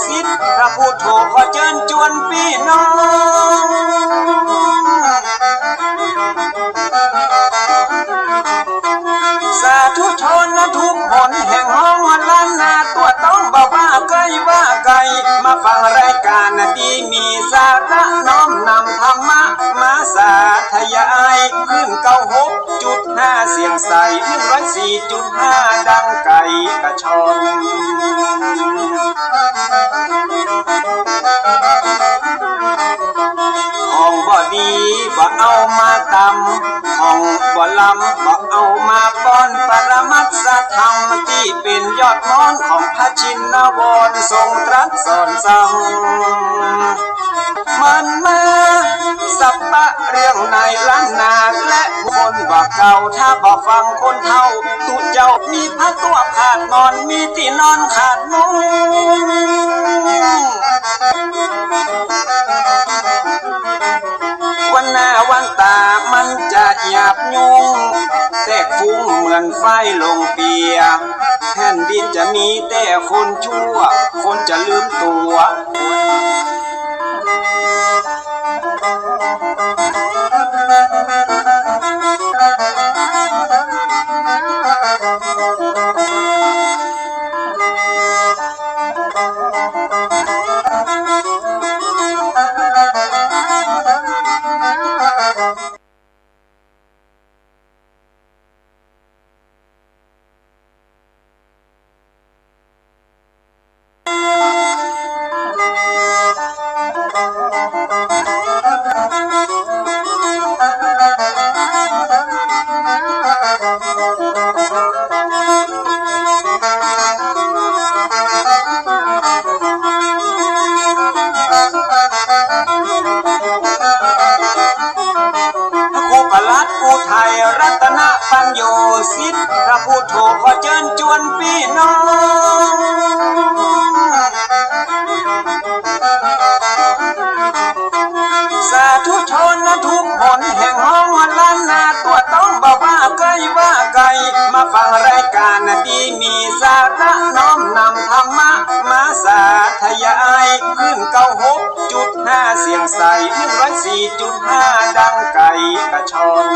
สิทธิ์พระพุทโธขอเชิญชวนพี่น้องสาธุชนทุกคนแห่งห้องล้านนาตัวต้องบอกว่าไกลว่าไกลมาฟังรายการดีมีสาระน้อมนำธรรมะมาสาธยายขึ้น96.5เสียงใส104.5ดังไก่กระชอนห้องบ่ดีบ่เอามาตำห้องบ่ลำบ่เอามาป้อนปรมัตถธรรมที่เป็นยอดม้อนของพระชินวรทรงตรัสสอนสั่งมันมาสัปปะเรื่องในล้านนาและคนว่าเก่าถ้าบ่ฟังคนเฒ่าตุเจ้ามีพระตัวขาดนอนมีที่นอนขาดมุ้งวันหน้าวันตามันจะหยาบยุงแตกฟุ้งเหมือนไฟลงเปียแผ่นดินจะมีแต่คนชั่วคนจะลืมตัวรัตนปัญโยสิทธิ์พระพุทโธขอเชิญชวนพี่น้องสาธุชนทุกคนแห่งห้องล้านนาตัวต้องบอกว่าไกลว่าไกลมาฟังรายการดีมีสาระน้อมนำธรรมะมาสาธยายขึ้น96.5เสียงใส104.5ดังไก่กระชอน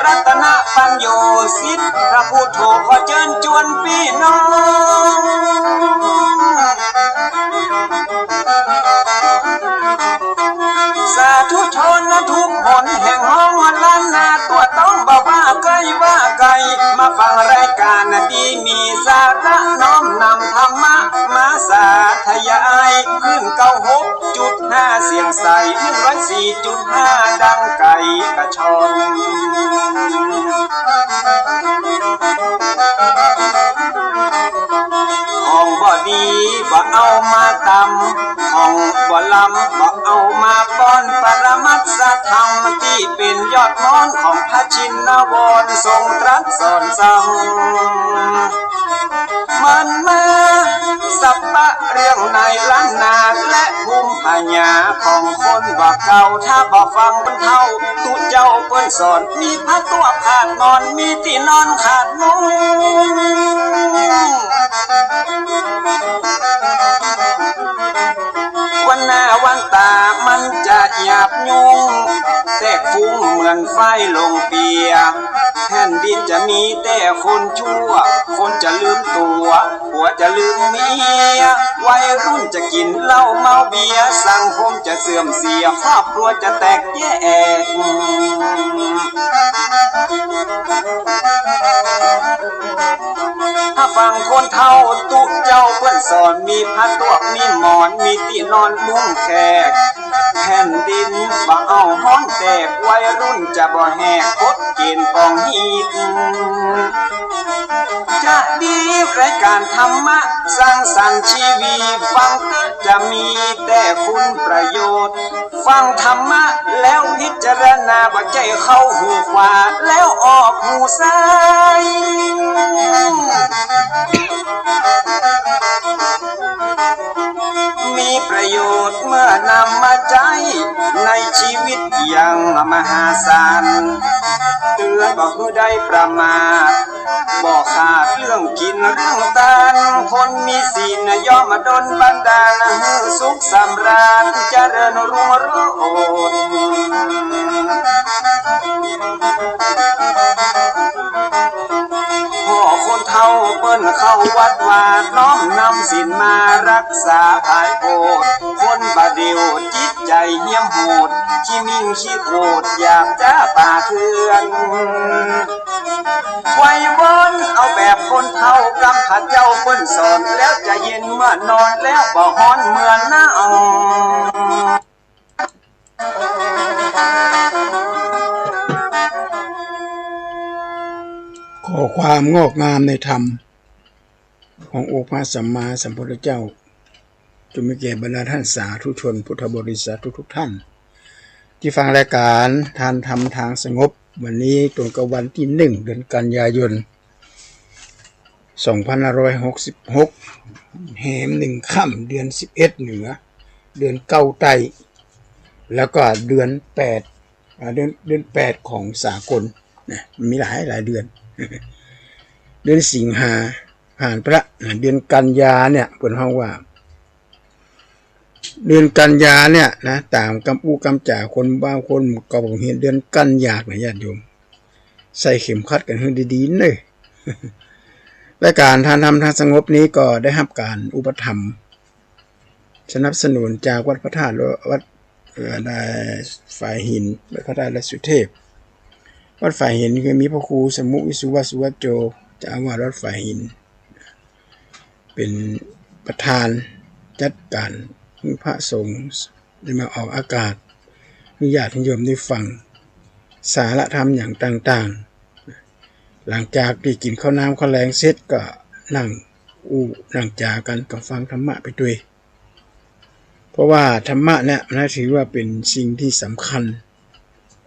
รัตนปัญโยสิทธิ์พระพุทโธขอเชิญชวนพี่น้องสาธุชนทุกคนแห่งห้องล้านนาตัวต้องบอกว่าไกลว่าไกลมาฟังรายการดีมีสาระน้อมนำธรรมะมาสาธยายขึ้น96.5เสียงใส104.5ดังไก่กระชอนห้องบ่ดีบ่เอามาตำห้องบ่ลำบ่เอามาป้อนปรมัตถธรรมที่เป็นยอดม้อนของพระชินวรทรงตรัสสอนสั่งมันมาสัปปะเรื่องในล้านนาและภูมิปัญญาของคนว่าเก่าถ้าบ่ฟังคนเฒ่าตุเจ้าเปิ้นสอนมีพระตัวขาดนอนมีที่นอนขาดมุ้งวันหน้าวันตามันจะหยาบยุงแตกฟุ้งเหมือนไฟลงเปียแผ่นดินจะมีแต่คนชั่วคนจะลืมตัวผัวจะลืมเมีย วัยรุ่นจะกินเหล้าเมาเบียร์สังคมจะเสื่อมเสียครอบครัวจะแตกแยกถ้าฟังคนเฒ่าตุเจ้าเพื่อนสอนมีผ้าตวกมีหมอนมีที่นอนมุ้งแขกแผ่นดินบ่เอาห้องแตกวัยรุ่นจะบ่แหกกฎเกณฑ์ปองฮีดจะดีรายการธรรมะสร้างสรรค์ชีวิตฟังเถอะจะมีแต่คุณประโยชน์ฟังธรรมะแล้วพิจารณาบ่ใจเข้าหูขวาแล้วออกหูซ้ายมีประโยชน์เมื่อนำมาใช้ในชีวิตอย่างมหาศาลเตือนบอกผู้ใดประมาทบอกขาดเรื่องกินเรื่องทานคนมีศีลย่อมมาดลบันดาลให้สุขสำราญเจริญรุ่งโรจน์พ่อคนเฒ่าเปิ้นเข้าวัดวาดน้อมนำศีลมารักษาภายโพดคนบาเดียวจิตใจเหี้ยมโหดขี้มิ่งขี้โหดอยากจะป่าเถื่อนไว้วอนเอาแบบคนเฒ่ากำผัดเจ้าเปิ้นสอนแล้วจะเย็นเมื่อนอนแล้วบ่ฮ้อนเมื่อหนาวขอความงอกงามในธรรมขององค์พระสัมมาสัมพุทธเจ้าจงมีแก่บรรดาท่านสาธุชนพุทธบริษัททุกท่านที่ฟังรายการทานธรรมทางสงบวันนี้ตรงกับวันที่1เดือนกันยายน2566แหม1ค่ำเดือน11เหนือเดือนเก้าไตแล้วก็เดือน8ของสากลนะมีหลายเดือนเดือนสิงหาผ่านไปละเดือนกันยาเนี่ยเพิ่นเฮาว่าเดือนกันยาเนี่ยนะตามกำปูกำจ่าคนบางคนก็บอกเห็นเดือนกันยากนะญาติโยมใส่เข็มขัดกันให้ดีๆเลยและการทานธรรมทางสงบนี้ก็ได้รับการอุปถัมภ์สนับสนุนจากวัดพระธาตุวัดฝ่ายหินวัดพระธาตุสุเทพวัดฝ่ายหินก็มีพระครูสมุวิสุวสุวัจโจเจ้าอาวาสวัดฝ่ายหินเป็นประธานจัดการพระสงฆ์ได้มาออกอากาศมีญาติโยมได้ฟังสาระธรรมอย่างต่างๆหลังจากที่กินข้าวน้ำข้าวแรงเสร็จก็นั่งจากันก็ฟังธรรมะไปด้วยเพราะว่าธรรมะเนี่ยน่าถือว่าเป็นสิ่งที่สำคัญ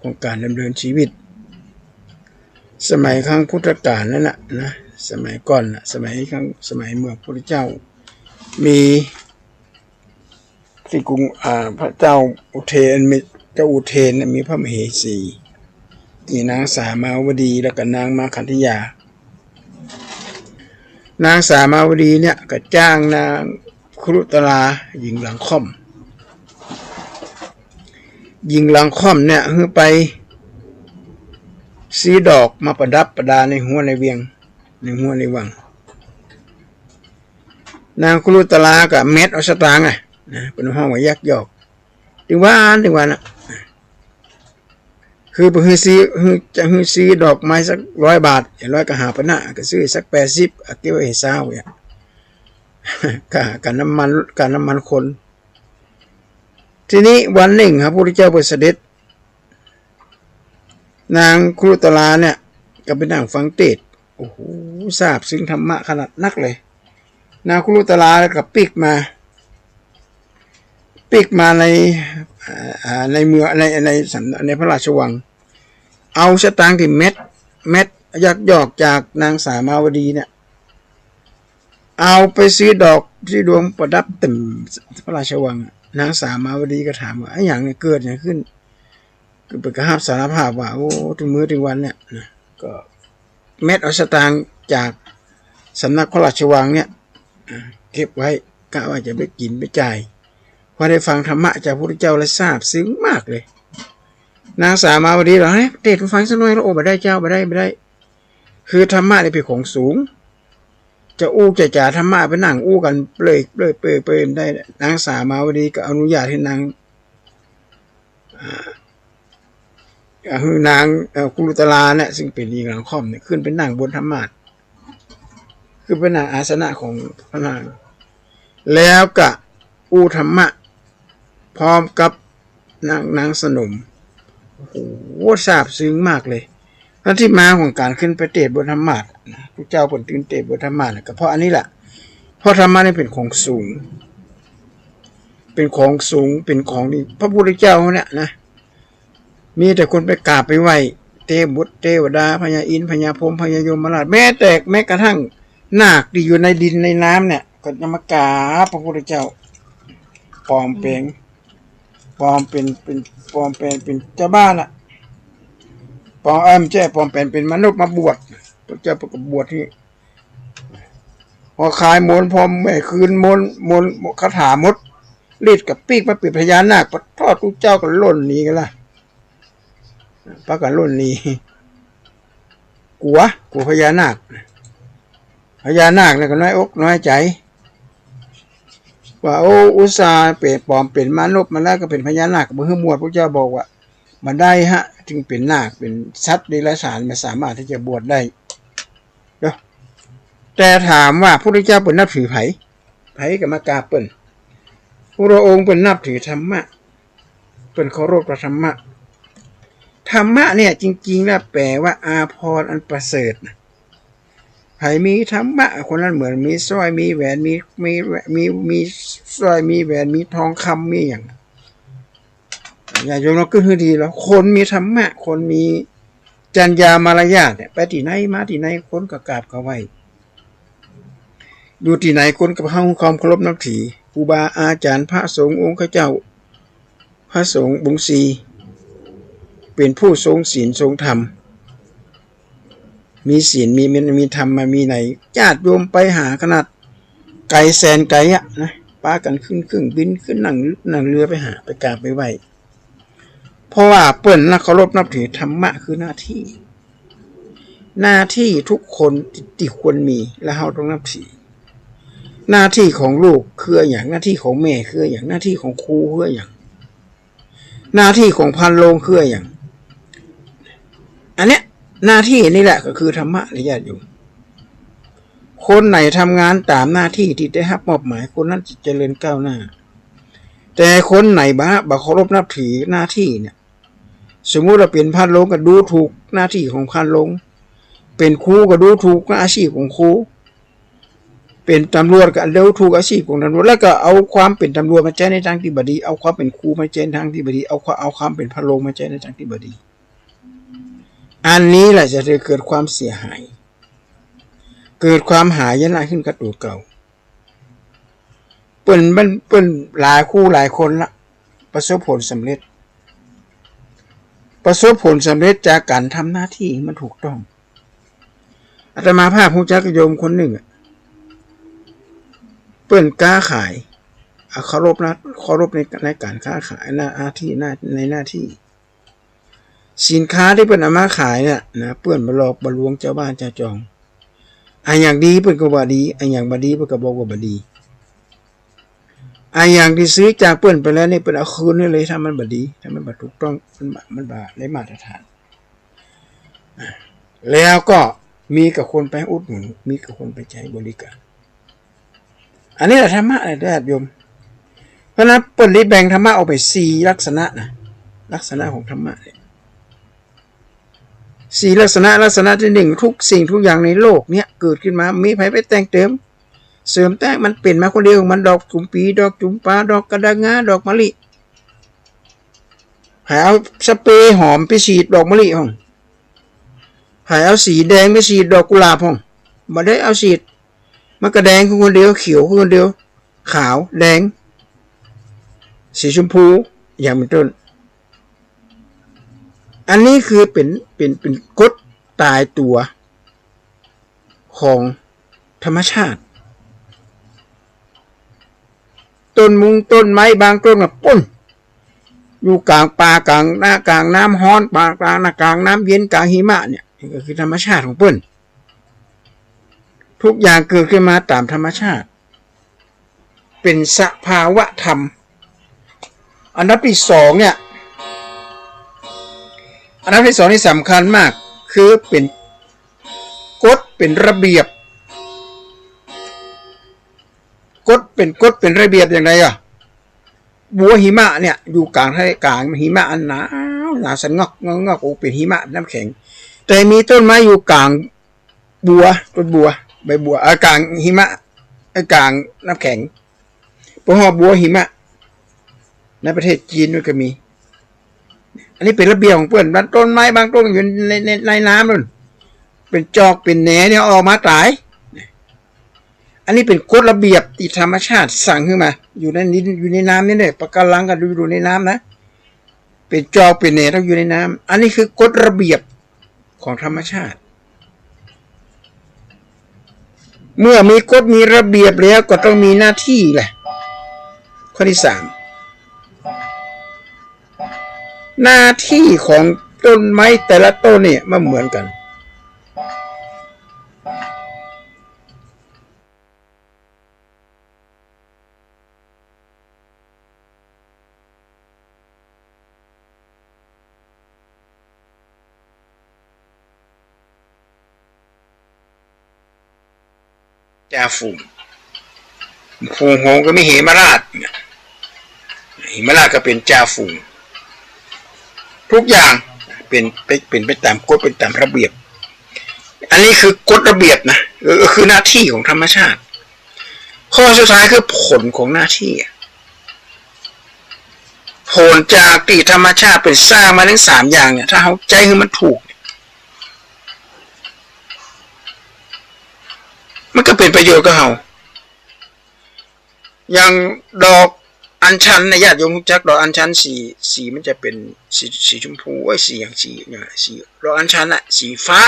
ของการดำเนินชีวิตสมัยครั้งพุทธกาลนั่นนะสมัยก่อนสมัยเมื่อพระพุทธเจ้ามีที่กรุงพระเจ้าอุเทนมีพระมเหสีมีนางสามาวดีแล้วก็นางมาคันธยานางสามาวดีเนี่ยก็จ้างนางครุตราหญิงหลังค่อมเนี่ยคือไปซื้อดอกมาประดับประดาในหัวในเวียงในหัวในวังนางครุตรากับเม็ดเอาสตางค์นะเป็นห้องว่ายักยอกถึงว่านะคือไปซื้อดอกไม้สัก100 บาท100ก็หาปะนะก็ซื้อสัก80เก็บไว้ให้เศร้าเนี่ยกันน้ำมันคนทีนี้วันหนึ่งครับพระพุทธเจ้าเสด็จนางครุตราเนี่ยก็ไปนั่งฟังเทศน์โอ้โหทราบซึ้งธรรมะขนาดนักเลยนางครุตราแล้วก็ปิกมาในเมืองในพระราชวังเอาสตางค์ที่เม็ดยักยอกจากนางสามาวดีเนี่ยเอาไปซื้อดอกที่ดวงประดับเต็มพระราชวังนางสามาวดีก็ถามว่าไอ้อย่างเนี่ยเกิดอย่างขึ้นก็ไปกระหับสารภาพว่าโอ้ถึงมื้อถึงวันเนี่ยนะก็เม็ดเอาสตางค์จากสำนักพระราชวังเนี่ยเก็บไว้กะว่าจะไปกินไปจ่ายพอได้ฟังธรรมะจากพระพุทธเจ้าแล้วทราบซึ้งมากเลยนางสามาวดีเหรอเทศฟังสักหน่อยแล้วโอ้บ่ได้เจ้าบ่ได้คือธรรมะนี่เป็นของสูง จะอู้จะจ่าธรรมะไปนั่งอู้กันเปลยเปรยได้นางสามาวดีก็อนุญาตให้นางคือนางกุลุตลาเนี่ยซึ่งเป็นหญิงหลังค่อมเนี่ยขึ้นไปนั่งบนธรรมะคือเป็นอาสนะของพระนางแล้วก็อู้ธรรมะพร้อมกับนางสนมโอ้โหซาบซึ้งมากเลยแล้วที่มาของการขึ้นไปเตะบนธรรมะนะพระเจ้าผลตื่นเตะบนธรรมะก็เพราะอันนี้แหละเพราะธรรมะนี่เป็นของสูงเป็นของสูงเป็นของดีพระพุทธเจ้าเนี่ยนะมีแต่คนไปกราบไปไหว้เทพบุตรเทวดาพญาอินทร์พญาพรหมพญายมราชแม้กระทั่งนาคที่อยู่ในดินในน้ำเนี่ยก็จะมากราบพระพุทธเจ้าปลอมเป็นเจ้าบ้านอ่ะปลอมแจ้ปลอมเป็นมนุษย์มาบวชพระเจ้าประกบวชที่พอขายมนพอแม่คืนมนคาถามดรีดกับปีกมาปิดพญานาคปะทอดทุกเจ้าก็ล่นหนีกันละปะกันล่นหนีกลัวพญานาคเนี่ยก็น้อยอกน้อยใจว่าโอ้อุตส่าห์เปรตปลอมเป็นมนุษย์มาแล้วก็เป็นพญานาคกับมือหมวดพระเจ้าบอกว่ามาได้ฮะจึงเป็นนาคเป็นสัตว์เดรัจฉานมาสามารถที่จะบวชได้เนาะแต่ถามว่าพระเจ้าเป็นนับถือไผกับมากราบเปิ้นพระองค์เป็นนับถือธรรมะเป็นเคารพธรรมะเนี่ยจริงๆแล้วแปลว่าอาภรณ์อันประเสริฐไผมีธรรมะคนนั้นเหมือนมีสร้อยมีแหวนมีสร้อยมีแหวนมีทองคำมีอย่างอย่าโยมเราก็คือดีแล้วคนมีธรรมะคนมีจรรยามารยาทเนี่ยไปที่ไหนมาที่ไหนคนก็กราบเขาไว้อยู่ที่ไหนคนก็ให้ความเคารพนับถือครูบาอาจารย์พระสงฆ์องค์เจ้าพระสงฆ์บุงสีเป็นผู้ทรงศีลทรงธรรมมีศีลมีธรรมมามีไหนญาติโยมไปหาขนาดไกลแสนไกลอ่ะนะป้ากันขึ้นเครื่องบินขึ้นนั่งเรือไปหาไปกราบไปไหว้เพราะว่าเปิ้นนักเคารพนับถือธรรมะคือหน้าที่ทุกคนที่ควรมีและเราต้องนับถือหน้าที่ของลูกคืออย่างหน้าที่ของแม่คืออย่างหน้าที่ของครูคืออย่างหน้าที่ของพันโรงคืออย่างอันเนี้ยหน้าที่นี่แหละก็คือธรรมะระยะอยู่คนไหนทำงานตามหน้าที่ที่ได้รับมอบหมายคนนั้นจะเจริญก้าวหน้าแต่คนไหนบ่เคารพนับถือหน้าที่เนี่ยสมมุติเราเป็นพันโรงก็ดูถูกหน้าที่ของพันโรงเป็นครูก็ดูถูกอาชีพของครูเป็นตำรวจก็ดูถูกอาชีพของตำรวจแล้วก็เอาความเป็นตำรวจมาใช้ในทางที่บดีเอาความเป็นครูมาใช้ในทางที่บดีเอาความเป็นพันโรงมาใช้ในทางที่บดีอันนี้แหละจะเกิดความเสียหายเกิดความหายนะขึ้นกับตัวเก่าเปิ้นหลายคู่หลายคนละประสบผลสำเร็จจากการทำหน้าที่มันถูกต้องอาตมาภาพผู้จักโยมคนหนึ่งเปิ้นกล้าขายเคารพในการค้าขายในหน้าที่สินค้าที่เปิ้นเอามาขายเนี่ยนะเปิ้นมาหลอกมาลวงเจ้าบ้านเจ้าจองอันอย่างดีเปิ้นก็ว่าดีอันอย่างบ่ดีเปิ้นก็บอกว่าบ่ดีอันอย่างที่ซื้อจากเปิ้นไปแล้วนี่เปิ้นเอาคืนให้เลยถ้ามันบ่ดีถ้ามันบ่ถูกต้องมันบ่ได้มาตรฐานแล้วก็มีกับคนไปอุดหนุนมีกับคนไปใช้บริการอันนี้แหละธรรมะเลยญาติโยมเพราะนั้นเปิ้นได้แบ่งธรรมะออกไป4ลักษณะนะลักษณะของธรรมะเนี่ย4ลักษณะที่1ทุกสิ่งทุกอย่างในโลกเนี้ยเกิดขึ้นมามีไผไปแต่งเติมเสริมแต่งมันเป็นมาคนเดียวของมันดอกจุ่มปีดอกจุ่มปลาดอกกระดังงาดอกมะลิไผเอาสเปรย์หอมไปฉีดดอกมะลิห้องไผเอาสีแดงไปฉีดดอกกุหลาบห้องบ่ได้เอาฉีดมันก็แดงคนเดียวเขียวคนเดียวขาวแดงสีชมพูอย่างเป็นต้นอันนี้คือเป็นกฎตายตัวของธรรมชาติต้นไม้บางต้นกับปุ้นอยู่กลางป่ากลางน้ำฮ้อนป่ากลางน้ำเย็นกลางหิมะเนี่ยนี่ก็คือธรรมชาติของเปิ้น ทุกอย่างเกิดขึ้นมาตามธรรมชาติเป็นสภาวะธรรมอันดับที่สองเนี่ยอันดับที่สองนี่สำคัญมากคือเป็นกฎเป็นระเบียบกฎเป็นระเบียบอย่างไรอ่ะบัวหิมะเนี่ยอยู่กลางทะเลกลางหิมะอันหนาสันงอกโอ้เป็นหิมะน้ำแข็งแต่มีต้นไม้อยู่กลางบัวต้นบัวใบบัวกลางหิมะกลางน้ำแข็งเพราะว่าบัวหิมะในประเทศจีนด้วยก็มีอันนี้เป็นระเบียบของเพื่อนต้นไม้บางต้นอยู่ในน้ำนู่นเป็นจอกเป็นแหนเนี่ยออกมาตายอันนี้เป็นกฎระเบียบที่ธรรมชาติสั่งขึ้นมาอยู่ในนี้อยู่ในน้ำนี่เลยปะการังกันดูในน้ำนะเป็นจอกเป็นแหนต้องอยู่ในน้ำอันนี้คือกฎระเบียบของธรรมชาติเมื่อมีกฎมีระเบียบแล้วก็ต้องมีหน้าที่แหละข้อที่สามหน้าที่ของต้นไม้แต่ละต้นเนี่ยไม่เหมือนกันจ่าฝูงโหงก็ไม่เหมราชเหมราชก็เป็นจ่าฝูงทุกอย่างเป็นไปตามกฎเป็นตามระเบียบอันนี้คือกฎระเบียบนะก็คือหน้าที่ของธรรมชาติข้อสุดท้ายคือผลของหน้าที่ผลจากที่ธรรมชาติเป็นสร้างมาทั้งสามอย่างเนี่ยถ้าเขาใจคือมันถูกมันก็เป็นประโยชน์กับเราอย่างดอกอัญชันนะญาติโยมรู้จักดอกอัญชันสีมันจะเป็นสีชมพูสีอย่างสีเนี่ยสีดอกอัญชันอะสีฟ้า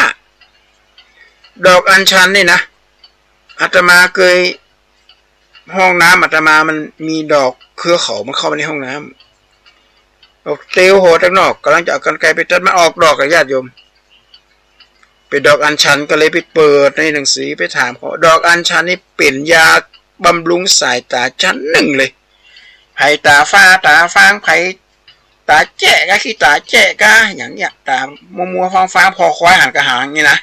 ดอกอัญชันนี่นะอาตมาเคยห้องน้ำอาตมามันมีดอกเครือเขามันเข้าไปในห้องน้ำดอกเตลโหตั้งนอกกำลังจะเอากรรไกรไปตัดมันออกดอกกับญาติโยมเป็นดอกอัญชันก็เลยไปเปิดในหนังสือไปถามเขาดอกอัญชันนี่เป็นยาบำรุงสายตาชั้นหนึ่งเลยไผ่ตาฟ้าตาฟางไผ่ตาแจ๊กะขี้ตาแจ๊กะอย่างเนี้ยตามัวฟางพอควายหันกระหางนี่นะ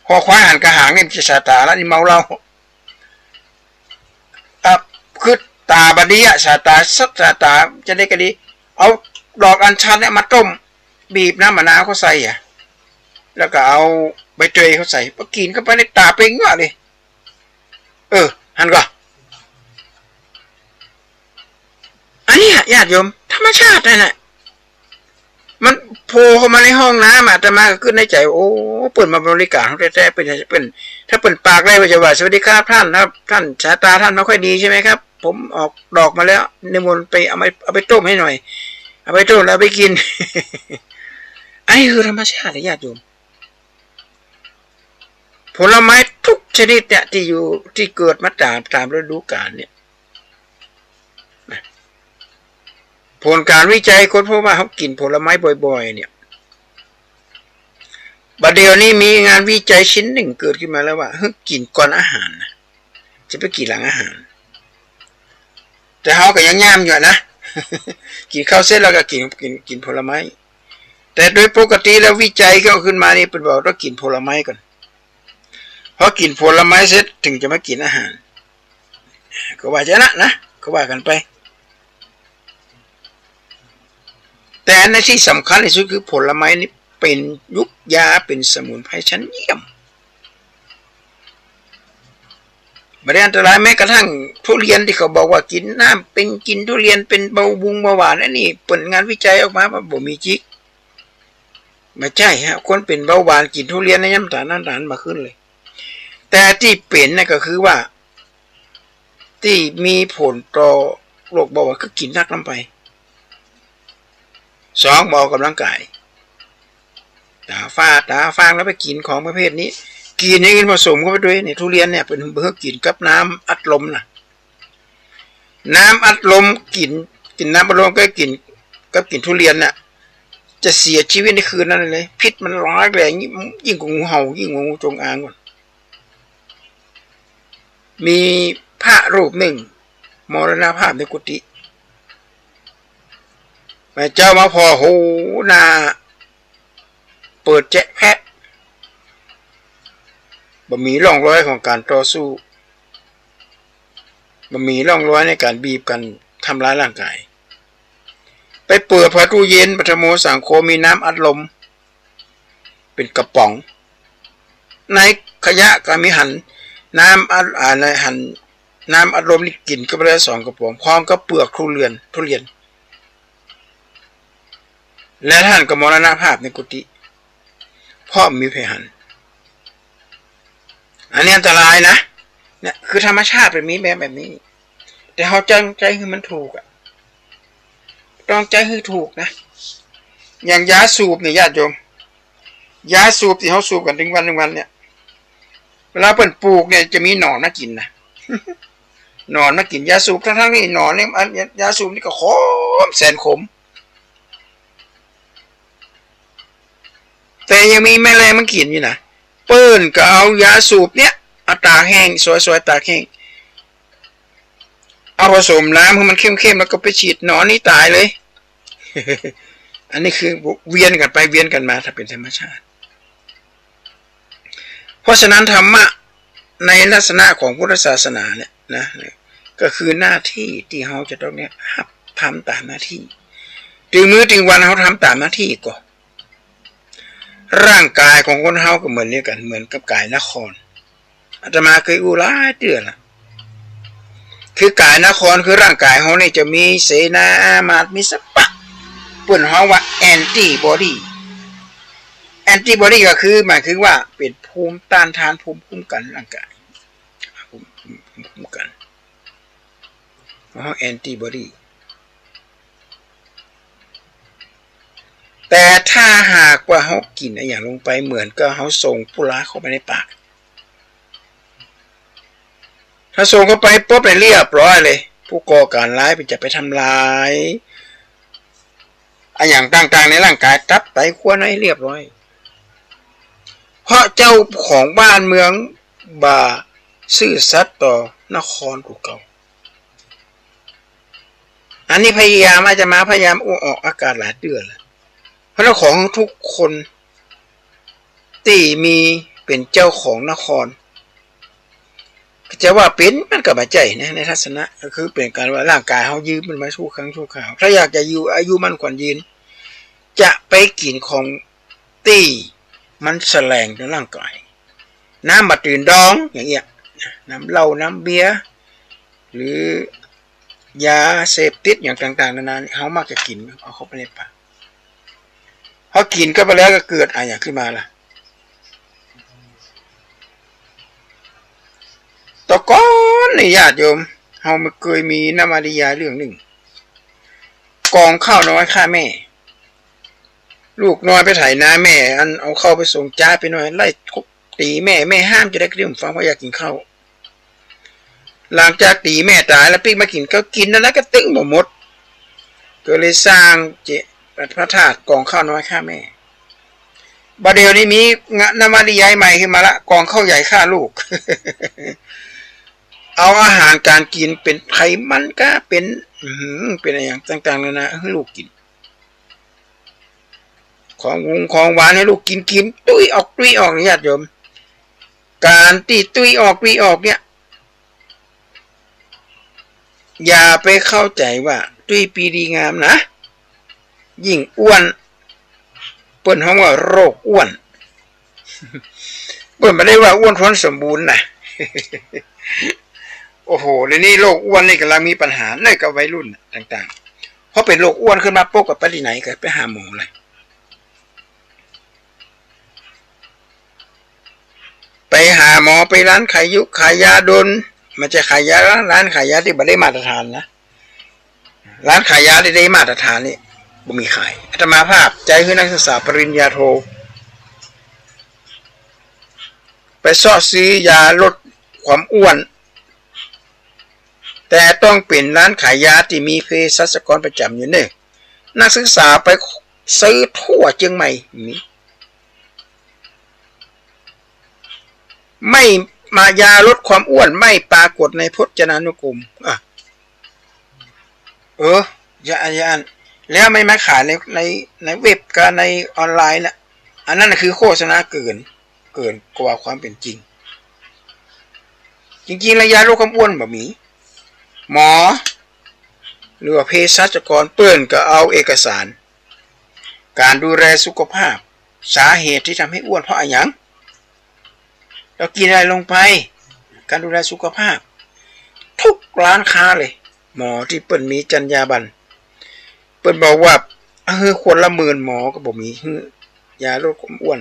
พอควายหันกระหางนี่จะสายตาแล้วนี่เมาเราคือตาบดีอะสายตาสัตาตาจะได้ก็ดีเอาดอกอัญชันเนี่ยมาต้มบีบน้ำมะนาวเขาใส่อะแล้วก็เอาใบเตยเขาใส่พอกินเข้าไปในตาเป็นเงาเลยหันก่อนอันนี้ญาติโยมธรรมชาตินั่นแหละมันโผล่เข้ามาในห้องน้ำอาตมาก็ขึ้นในใจโอ้เปิดมาบริการแท้ๆเป็นถ้าเปิดปากได้ว่าจะว่าสวัสดีครับท่านครับท่านสายตาท่านไม่ค่อยดีใช่ไหมครับผมออกดอกมาแล้วนิมนต์ไปเอาไปต้มให้หน่อยเอาไปต้มแล้วไปกิน อันนี้คือธรรมชาติญาติโยมผลไม้ทุกชนิดเนี่ยที่เกิดมาตามฤดูกาลเนี่ยผลการวิจัยคนพบว่าเขากินผลไม้บ่อยๆเนี่ยบัดเดี๋ยวนี้มีงานวิจัยชิ้นหนึ่งเกิดขึ้นมาแล้วว่ากินก่อนอาหารนะจะไปกินหลังอาหารแต่เขาก็ยังย่ามอยู่นะ กินข้าวเสร็จแล้วก็กินผลไม้แต่โดยปกติแล้ววิจัยก็ขึ้นมานี่เป็นบอกต้องกินผลไม้ก่อนพอกินผลไม้เสร็จถึงจะมากินอาหารก็ว่าจะนะก็ว่ากันไปแต่ในที่สำคัญที่สุดคือผลไม้นี้เป็นยุกยาเป็นสมุนไพรชั้นเยี่ยมไม่ได้อันตรายแม้กระทั่งทุเรียนที่เขาบอกว่ากินน้ำเป็นกินทุเรียนเป็นเบาหวานนี่ผลงานวิจัยออกมาว่าบ่มีจิกไม่ใช่ฮะคนเป็นเบาหวานกินทุเรียนในน้ำตาลมาขึ้นเลยแต่ที่เป็นนั่นก็คือว่าที่มีผลต่อโรคเบาหวานคือกินนักน้ำไป2ออกกำลังกายตาฟางแล้วไปกินของประเภทนี้กินอย่างอื่นผสมเข้าไปด้วยเนี่ยทุเรียนเนี่ยเป็นเพื่อกินกับน้ำอัดลมนะน้ำอัดลมกินน้ำอัดลมก็กินกับกินทุเรียนน่ะจะเสียชีวิตในคืนนั้นเลยพิษมันร้ายแรงยิ่งกว่างูเห่ายิ่งกว่างูจงอางก่อน มีพระรูปหนึ่งมรณภาพในกุฏิแม่เจ้ามาพอหูนาเปิดแจะแพะบ่มีร่องรอยของการต่อสู้บ่มีร่องรอยในการบีบกันทำร้ายร่างกายไปเปิดผ้าตู้เย็นปฐโมสังโฆมีน้ำอัดลมเป็นกระป๋องในขยะก็มีหันน้ำอัดลมนี่กินก็ไปได้2 กระป๋องพร้อมกับเปลือกทุเรียนและท่านก็มรณภาพในกุฏิเพราะมีเพหันอันนี้อันตรายนะเนี่ยคือธรรมชาติเป็นแบบนี้แต่เขาจังใจคือมันถูกอ่ะต้องใจคือถูกนะอย่างยาสูบเนี่ยญาติโยมยาสูบที่เขาสูบกันถึงวันเนี่ยเวลาเปิ่นปลูกเนี่ยจะมีหนอนมากินนะ หนอนมากินยาสูบทั้งนี่หนอนเนี่ยยาสูบนี่ก็ขมแสนขมแต่ยังมีแมลงมันกินอยู่นะเปิ้นก็เอายาสูบเนี่ยเอาตากแห้งสวยๆตากแห้งเอาผสมน้ำให้มันเข้มๆแล้วก็ไปฉีดหนอนนี่ตายเลย อันนี้คือเวียนกันไปเวียนกันมาถ้าเป็นธรรมชาติเพราะฉะนั้นธรรมะในลักษณะของพุทธศาสนาเนี่ยนะก็คือหน้าที่ที่เขาจะต้องเนี่ยทำตามหน้าที่ถึงมื้อถึงวันเขาทำตามหน้าที่ก่อนร่างกายของคนเฮาก็เหมือนกันเหมือนกับกายนครอาตมาเคยอู้หลายเตือนละคือกายนครคือร่างกายเขาเนี่ยจะมีเสนาอามาตย์มีสปะเปิ้นเฮาว่าแอนติบอดีก็คือหมายถึงว่าเป็นภูมิต้านทานภูมิคุ้มกันร่างกายภูมิคุ้มกันเฮาแอนติบอดีแต่ถ้าหากว่าเขากินอะไรอย่างลงไปเหมือนก็เขาส่งปุระเข้าไปในปากถ้าส่งเข้าไปปุ๊บไปเรียบร้อยเลยผู้ก่อการร้ายไปจะไปทำลายอย่างต่างๆในร่างกายตับไตขั้วในเรียบร้อยเพราะเจ้าของบ้านเมืองบ่าซื่อสัตย์ต่อนครกูเก่าอันนี้พยายามอาจจะมาพยายามออกอากาศหลายเดือนเพราะของทุกคนที่มีเป็นเจ้าของนครจะว่าเป็นมันก็บ่ใจนะในทัศนะก็คือเป็นการว่าร่างกายเขายืมมันมาชั่วครั้งชั่วคราวถ้าอยากจะอยู่อายุมันขวัญยืนจะไปกินของตี้มันแสลงในร่างกายน้ำบัดตื่นดองอย่างเงี้ยน้ำเหล้าน้ำเบียร์หรือยาเสพติดอย่างต่างๆนานาเขามักจะกินเอาเข้าไปในปากพอกินก็ไปแล้วก็เกิดอะไรอย่างขึ้นมาล่ะต่อก่อนในญาติโยมเราเคยมีนวนิยายเรื่องหนึ่งกองข้าวน้อยฆ่าแม่ลูกน้อยไปไถนาแม่อันเอาเข้าไปส่งจ้าไปหน่อยไล่ทุบตีแม่ห้ามจะได้กระดิ่งฟังว่าอยากกินข้าวหลังจากตีแม่ตายแล้วปิ๊กมากินก็กินนั่นแล้วก็ตึ้งหมดก็เลยสร้างพระธาตุกองข้าวน้อยฆ่าแม่บัดเดี๋ยวนี้มีนวนิยายใหม่ขึ้นมาละกองข้าวใหญ่ฆ่าลูก เอาอาหารการกินเป็นไขมันก็เป็นอะไรอย่างต่างๆนานาให้ลูกกินของหวานให้ลูกกินตุ้ยออกญาติโยมการตีตุ้ยออกเนี่ยอย่าไปเข้าใจว่าตุ้ยปีดีงามนะยิ่งอ้วนเปิ้นเขาว่าโรคอ้วนเปิ้นไม่ได้ว่าอ้วนท้นสมบูรณ์นะ โอ้โหเดี๋ยวนี้โรคอ้วนนี่กำลังมีปัญหาในกับวัยรุ่นต่างๆเพราะเป็นโรคอ้วนขึ้นมาปุ๊บกับไปที่ไหนก็ไปหาหมอเลยไปหาหมอไปร้านขายยาดนมันจะขายยาร้านขายยาที่ไม่ได้มาตรฐานนะร้านขายยาที่ได้มาตรฐานนี่บ่มีขายอาตมาภาพใจคือนักศึกษาปริญญาโทไปซ่อซื้อยาลดความอ้วนแต่ต้องเป็นร้านขายยาที่มีเภสัชกรประจำอยู่เนี่ยนักศึกษาไปซื้อทั่วเชียงใหม่ ายาลดความอ้วนไม่ปรากฏในพจนานุกรมยาแล้วไม่มาขายในเว็บกับในออนไลน์นะอันนั้นคือโฆษณาเกินกว่าความเป็นจริงจริงๆแล้วยาลดความอ้วนแบบมีหมอหรือว่าเภสัชกรเปื้อนก็เอาเอกสารการดูแลสุขภาพสาเหตุที่ทำให้อ้วนเพราะอะไรอย่างเรากินอะไรลงไปการดูแลสุขภาพทุกร้านค้าเลยหมอที่เปิ้นมีจรรยาบรรณเปิ้นบอกว่าคนละ10,000หมอก็บอกมียาลดความอ้วน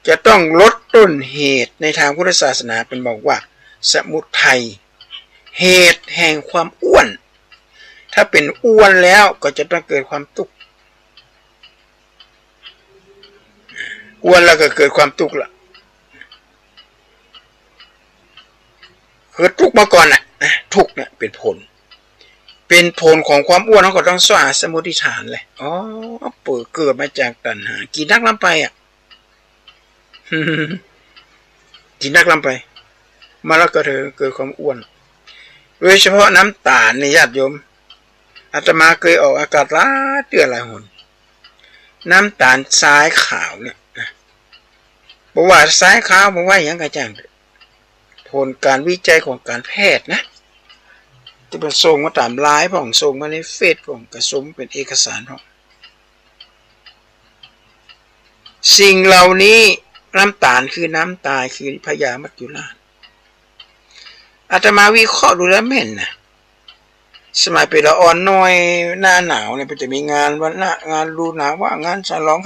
จะต้องลดต้นเหตุในทางพุทธศาสนาเป็นบอกว่าสมุทัยเหตุแห่งความอ้วนถ้าเป็นอ้วนแล้วก็จะต้องเกิดความทุกข์อ้วนแล้วก็เกิดความทุกข์ละคือทุกข์มาก่อนน่ะทุกข์เนี่ยเป็นผลของความอ้วนเขาก็ต้องสละสมุทิฐานเลยเกิดมาจากตัณหากินนักลำไปกินนักลำไปมาแล้วก็เกิดความอ้วนโดยเฉพาะน้ำตาลในญาติโยมอาตมาเคยออกอากาศหลายหนน้ำตาลทรายขาวเนี่ยบอกว่าทรายขาวบอกว่าอย่างไรจังผลการวิจัยของการแพทย์นะที่เป็นส่งมาตามไลน์ของส่งมาในเฟซของกระสมเป็นเอกสารของสิ่งเหล่านี้น้ำตาลคือน้ำตายคือพยามัจจุราชอาตมาวิเคราะห์ดูแล้วแม่นนะสมัยเป็นละอ่อนน้อยหน้าหนาวเนี่ยมันจะมีงานวันละงานรูหนาวว่างานฉลอง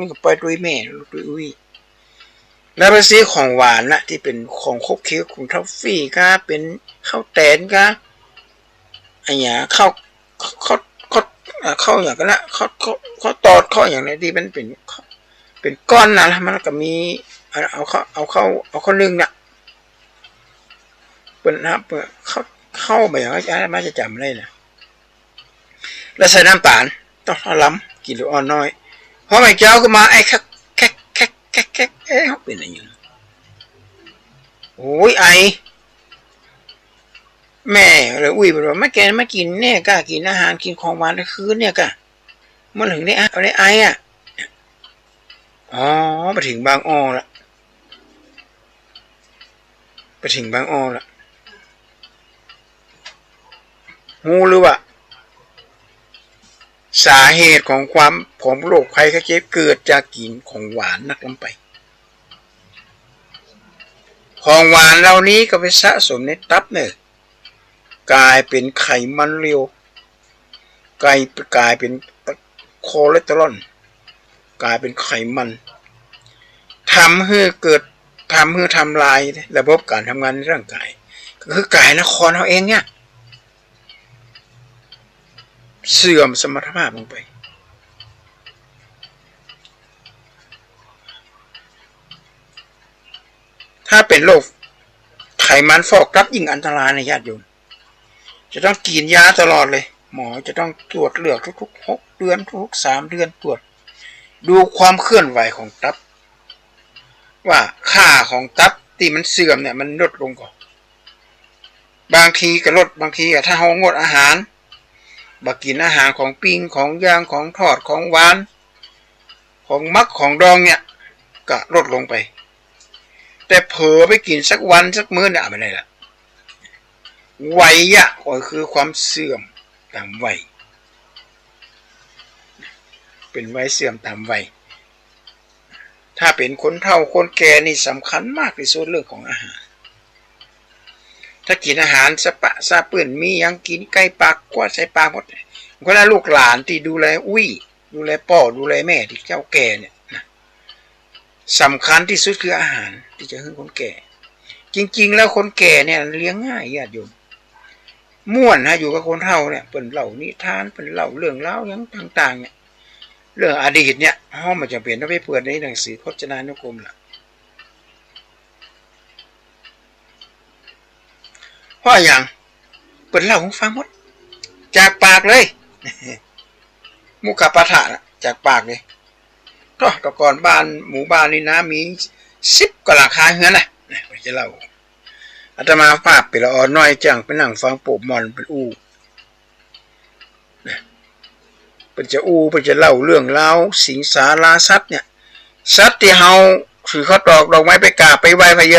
นี่ก็ไปด้วยแม่ด้วยอุ้ยแล้วไปซื้อของหวานนะที่เป็นของคบเคี้ยวของทัฟฟี่ก็เป็นข้าวแตนก็ไอ้หยาข้าวอย่างกันละข้าวตอดข้าวอย่างไรที่มันเป็นก้อนนะแล้วมันก็มีเอาข้าวนึ่งน่ะเป็นนะเข้าไปอย่างไรมันจะจำได้นะแล้วใส่น้ำตาลต้องล้ำกินหรืออ่อนน้อยเพราะไม่เจ้าก็มาไอ้แค่เป็นอะไรอย่างโอ้ยไอแม่เลยอุ้ยบอกว่าไม่กินเนี่ยก็กินอาหารกินของหวานทั้งคืนเนี่ยก็เมื่อถึงได้เอาได้ไอไปถึงบางอ้อละงูหรือว่าสาเหตุของความผอมโรคภัยไข้เจ็บเกิดจากกินของหวานนักลงไปของหวานเหล่านี้ก็ไปสะสมในตับเนี่ยกลายเป็นไขมันเร็วกลายเป็นคอเลสเตอรอลกลายเป็นไขมันทำลายระบบการทำงานในร่างกายก็คือกายนครเราเองเนี่ยเสื่อมสมรรถภาพลงไปถ้าเป็นโรคไขมันฟอกตับยิ่งอันตรายในญาติโยมจะต้องกินยาตลอดเลยหมอจะต้องตรวจเลือดทุกๆ6 เดือนทุก3 เดือนตรวจดูความเคลื่อนไหวของตับว่าค่าของตับที่มันเสื่อมเนี่ยมันลดลงก่อนบางทีก็ลดบางทีถ้าเรางดอาหารบักกินอาหารของปิ้งของย่างของทอดของหวานของมักของดองเนี่ยก็ลดลงไปแต่เผลอไปกินสักวันสักมื้อเนี่ยไม่ได้ละวัยก็คือความเสื่อมตามวัยเป็นวัยเสื่อมตามวัยถ้าเป็นคนเฒ่าคนแก่นี่สำคัญมากที่สุดเรื่องของอาหารถ้ากินอาหารสะปะซาเปื่อนมียังกินไก่ปากกว่าใส่ปากหมดคนละลูกหลานที่ดูแลดูแลพ่อดูแลแม่ที่เจ้าแก่เนี่ยนะสำคัญที่สุดคืออาหารที่จะให้คนแก่จริงๆแล้วคนแก่เนี่ยเลี้ยงง่ายญาติโยมม่วนนะอยู่กับคนเฒ่าเนี่ยเป็นเล่านิทานเป็นเล่าเรื่องเล่ายังต่างๆเนี่ยเรื่องอดีตเนี่ยมันจะเปลี่ยนต้องไปเปิดในหนังสือพจนานุกรมล่ะเพราะอย่างเปิดเล่าของฟังหมดจากปากเลยมุขปาฐะจากปากเลยก็ก่อนบ้านหมู่บ้านนี่นะมี10 กว่าหลังคาเฮือนน่ะ นะมันจะเล่าอาตมาภาพเป็นละอ่อนน้อยจังไปนั่งฟังปูมอนเป็นอู้นะเป็นจะอู้เป็นจะเล่าเรื่องเล่าสิงสาราสัตว์เนี่ยสัตว์ที่เฮาถือเขาดอกไม้ไปกราบไปไหว้พญ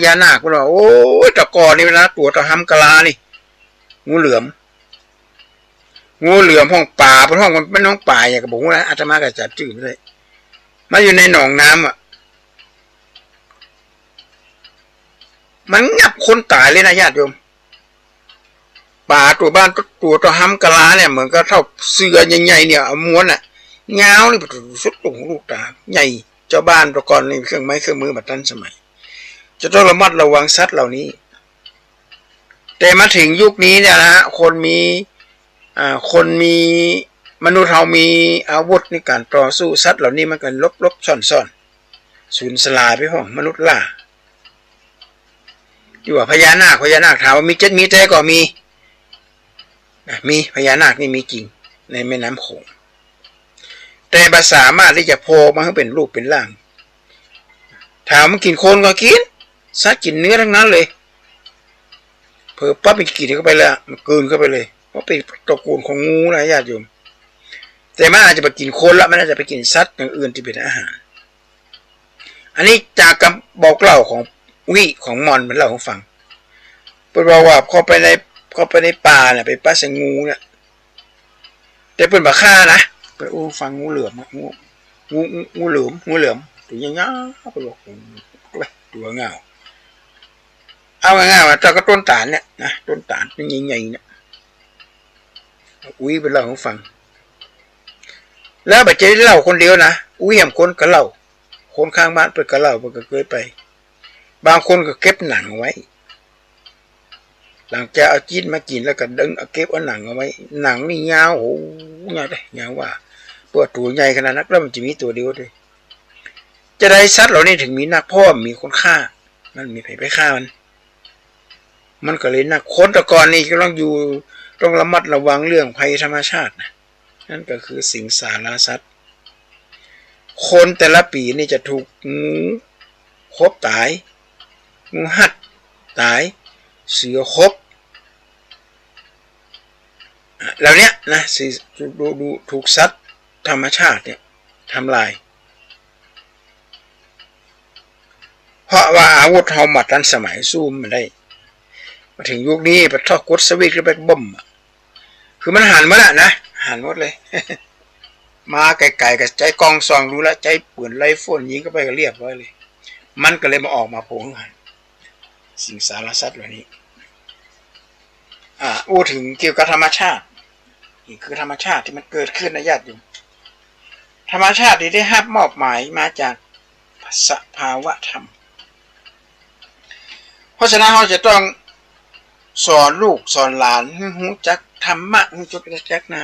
านาคก็บอกโอ้ยตะกอนี่นะตัวตะหำกะลานี่งูเหลือมห้องป่าเป็นห้องมันเป็นห้องป่าอย่างกับบอกว่าอาตมาก็จับจืดเลยมาอยู่ในหนองน้ำอ่ะมันงับคนตายเลยนะญาติโยมป่าตัวบ้านตัวตะหำกะลาเนี่ยเหมือนก็เท่าเสือใหญ่ๆเนี่ยเอาม้วนอ่ะเงานี่สุดตรงลูกตาใหญ่เจ้าบ้านตะกอนนี่เครื่องไม้เครื่องมือมาตั้งสมัยจะต้องระมัดระวังสัตว์เหล่านี้แต่มาถึงยุคนี้เนี่ยนะฮะคนมีมนุษย์เรามีอาวุธในการต่อสู้สัตว์เหล่านี้มันกันลบซ่อนสูญสลายไปห้องมนุษย์ล่าอยู่ว่าพญานาคถามว่ามีแต่ก็มีพญานาคนี่มีจริงในแม่น้ำโขงแต่ภาษามารถที่จะโผล่มาให้เป็นรูปเป็นร่างถามมันกินคนก็กินสัตว์กินเนื้อทั้งนั้นเลยเพิ่มปั๊บมันกินเข้าไปแล้วมันกลืนเข้าไปเลยเพราะเป็นตระกูลของงูนะญาติโยมแต่มันอาจจะไปกินคนละมันอาจจะไปกินสัตว์อย่างอื่นที่เป็นอาหารอันนี้จากคำบอกเล่าของของมอนมันเล่าให้ฟังเป็นว่าเข้าไปในป่าเนี่ยไปป้าใส่งูเนี่ยแต่เป็นบาฆ่านะไปฟังงูเหลือมตัวยังเงาไปบอกตัวเงาเอาง่ายๆว่าแต่ก็ต้นตาลเนี่ยนะต้นตาลเป็นใหญ่ๆเนี่ยเป็นเล่าให้ฟังแล้วบัดเจ็บเล่าคนเดียวนะเห็นคนก็เล่าคนข้างบ้านเปิดก็เล่าเปิดก็เคยไปบางคนก็เก็บหนังไว้หลังจากเอาจิ้นมากินแล้วก็ดึงเอาเก็บเอาหนังเอาไว้หนังนี่ยาวโอ้ยาวเลยยาวว่าตัวใหญ่ขนาดนั้นแล้วมันจะมีตัวเดียวด้วยจะได้สัตว์เหล่านี้ถึงมีนักพ่อมีคนฆ่ามันมีไปฆ่ามันก็เลยนักคนตะกอนนี่ก็ต้องระมัดระวังเรื่องภัยธรรมชาตินะนั่นก็คือสิงสาราสัตว์คนแต่ละปีนี่จะถูกงูคบตายงูหัดตายเสือคบแล้วเนี้ยนะดูถูกสัตว์ธรรมชาติเนี่ยทำลายเพราะว่าอาวุธเรามาทันสมัยสู้มันได้มาถึงยุคนี้ไปทอดกดสวิตช์ไปบ่มคือมันหันมาแล้วนะหันหมดเลย มาไกลๆกับใจกองซองรู้แล้วใจปืนไล่ฝนยิงก็ไปก็เรียบร้อยเลยมันก็เลยมาออกมาโผล่หันสิงสารสัตว์เหล่านี้ถึงเกี่ยวกับธรรมชาตินี่คือธรรมชาติที่มันเกิดขึ้นนะญาติโยมธรรมชาติที่ได้รับมอบหมายมาจากสภาวะธรรมเพราะฉะนั้นเราจะต้องสอนลูกสอนหลานให้รู้จักธรรมะรู้จักหน้า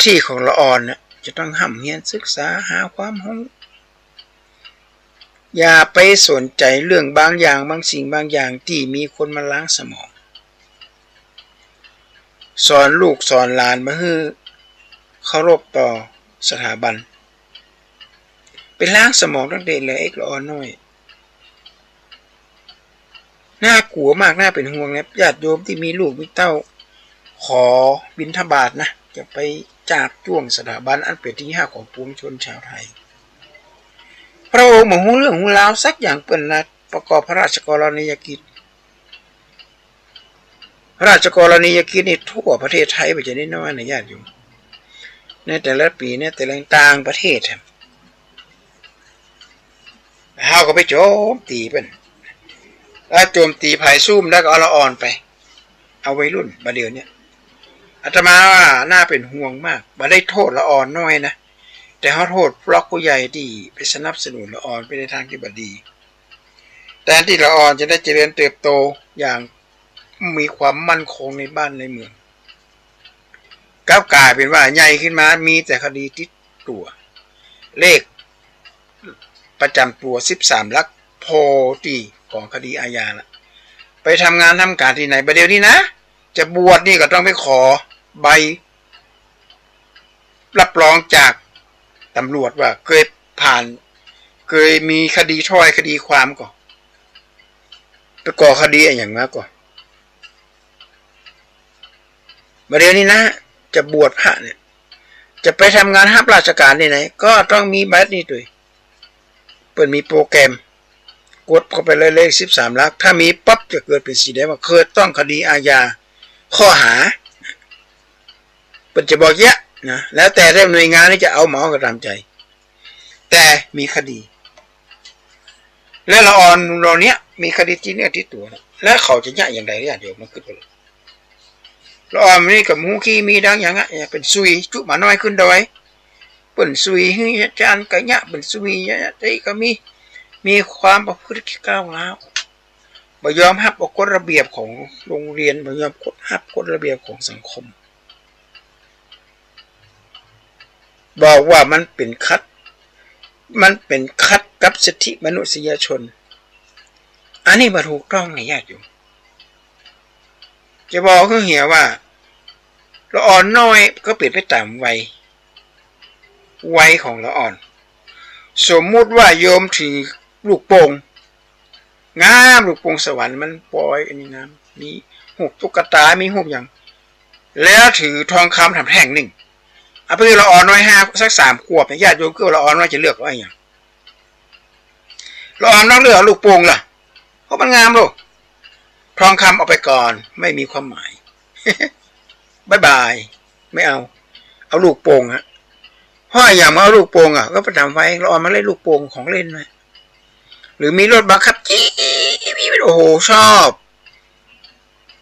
ที่ของละอ่อนเนี่ยจะต้องห้ำเฮียนศึกษาหาความรู้อย่าไปสนใจเรื่องบางอย่างบางสิ่งบางอย่างที่มีคนมาล้างสมองสอนลูกสอนหลานมาให้เคารพต่อสถาบันเป็นล้างสมองตั้งแต่เลยละอ่อนน้อยน่ากลัวมากน่าเป็นห่วงนะญาติโยมที่มีลูกมีเต้าขอบิณฑบาตนะจะไปจาบจ้วงสถาบันอันเป็นที่ห้าของปวงชนชาวไทยพระองค์มาหูเรื่องหูราวสักอย่างเป็นนะประกอบพระราชกรณียกิจพระราชกรณียกิจนี่ทั่วประเทศไทยไปจะได้น้อยนะญาติโยมในแต่ละปีเนี่ยแต่ละต่างประเทศเขาก็ไปโจมตีเป็นแล้วโจมตีภายซุ่มแล้วก็เอาละอ่อนไปเอาวัยรุ่นมาเดี๋ยวนี้อาตมาว่าน่าเป็นห่วงมากมาได้โทษละอ่อนน้อยนะแต่เขาโทษพวกผู้ใหญ่ที่ไปสนับสนุนละอ่อนไปในทางที่บดีแต่ที่ละอ่อนจะได้เจริญเติบโตอย่างมีความมั่นคงในบ้านในเมืองกลายเป็นว่าใหญ่ขึ้นมามีแต่คดีติดตัวเลขประจำตัว13 หลักโพตีของคดีอาญาละไปทำงานทำการที่ไหนประเดี๋ยวนี้นะจะบวชนี่ก็ต้องไปขอใบรับรองจากตำรวจว่าเคยมีคดีถ้อยคดีความก่อน ไปก่อคดีอย่างมากกว่าประเดี๋ยวนี้นะจะบวชพระเนี่ยจะไปทำงานรับราชการที่ไหนก็ต้องมีบัตรนี่ด้วยเปิดมีโปรแกรมกดเข้าไปเลยเลข13 หลักถ้ามีปั๊บจะเกิดเป็นสีแดงว่าเคยต้องคดีอาญาข้อหาเปิดจะบอกเยอะนะแล้วแต่หน่วยงานนี่จะเอาหมอก็ตามใจแต่มีคดีและละออนเราเนี้ยมีคดีที่เนี่ยที่ตัวและเขาจะยะอย่างไรเนี่ยเดี๋ยวมันขึ้นไปเลยละออนนี่กับมูขี้มีดังอย่างเงี้ยเป็นซุยจุมาน้อยขึ้นดอยเป็นซุยให้จานกะยะเป็นซุยเนี่ยที่ก็มีความประพฤติก้าวร้าวบ่ยอมรับกฎระเบียบของโรงเรียนบ่ยอมรับกฎระเบียบของสังคมบอกว่ามันเป็นคัดกับสิทธิมนุษยชนอันนี้มาถูกต้องไงญาติโยมจะบอกคือเหี่ยว่าละอ่อนน้อยก็เปลี่ยนไปตามวัยของละอ่อนสมมุติว่าโยมถือลูกโป่งงามลูกโป่งสวรรค์มันปล่อยอันนี้งามมีหูตุ๊กตามีหูอย่างแล้วถือทองคำทำแท่งหนึ่งเอาไปละอ่อนน้อยสัก3 ขวบญาติโยมก็ละอ่อนน้อยจะเลือกว่าอย่างละอ่อนต้องเลือกลูกโป่งล่ะเพราะมันงามลูกทองคำเอาไปก่อนไม่มีความหมาย บ๊ายบายไม่เอาลูกโป่งฮะเพราะอย่างมาเอาลูกโป่งก็ไปทำไว้ละอ่อนมาเล่นลูกโป่งของเล่นไหมหรือมีรถบังคับจี้โอ้โหชอบ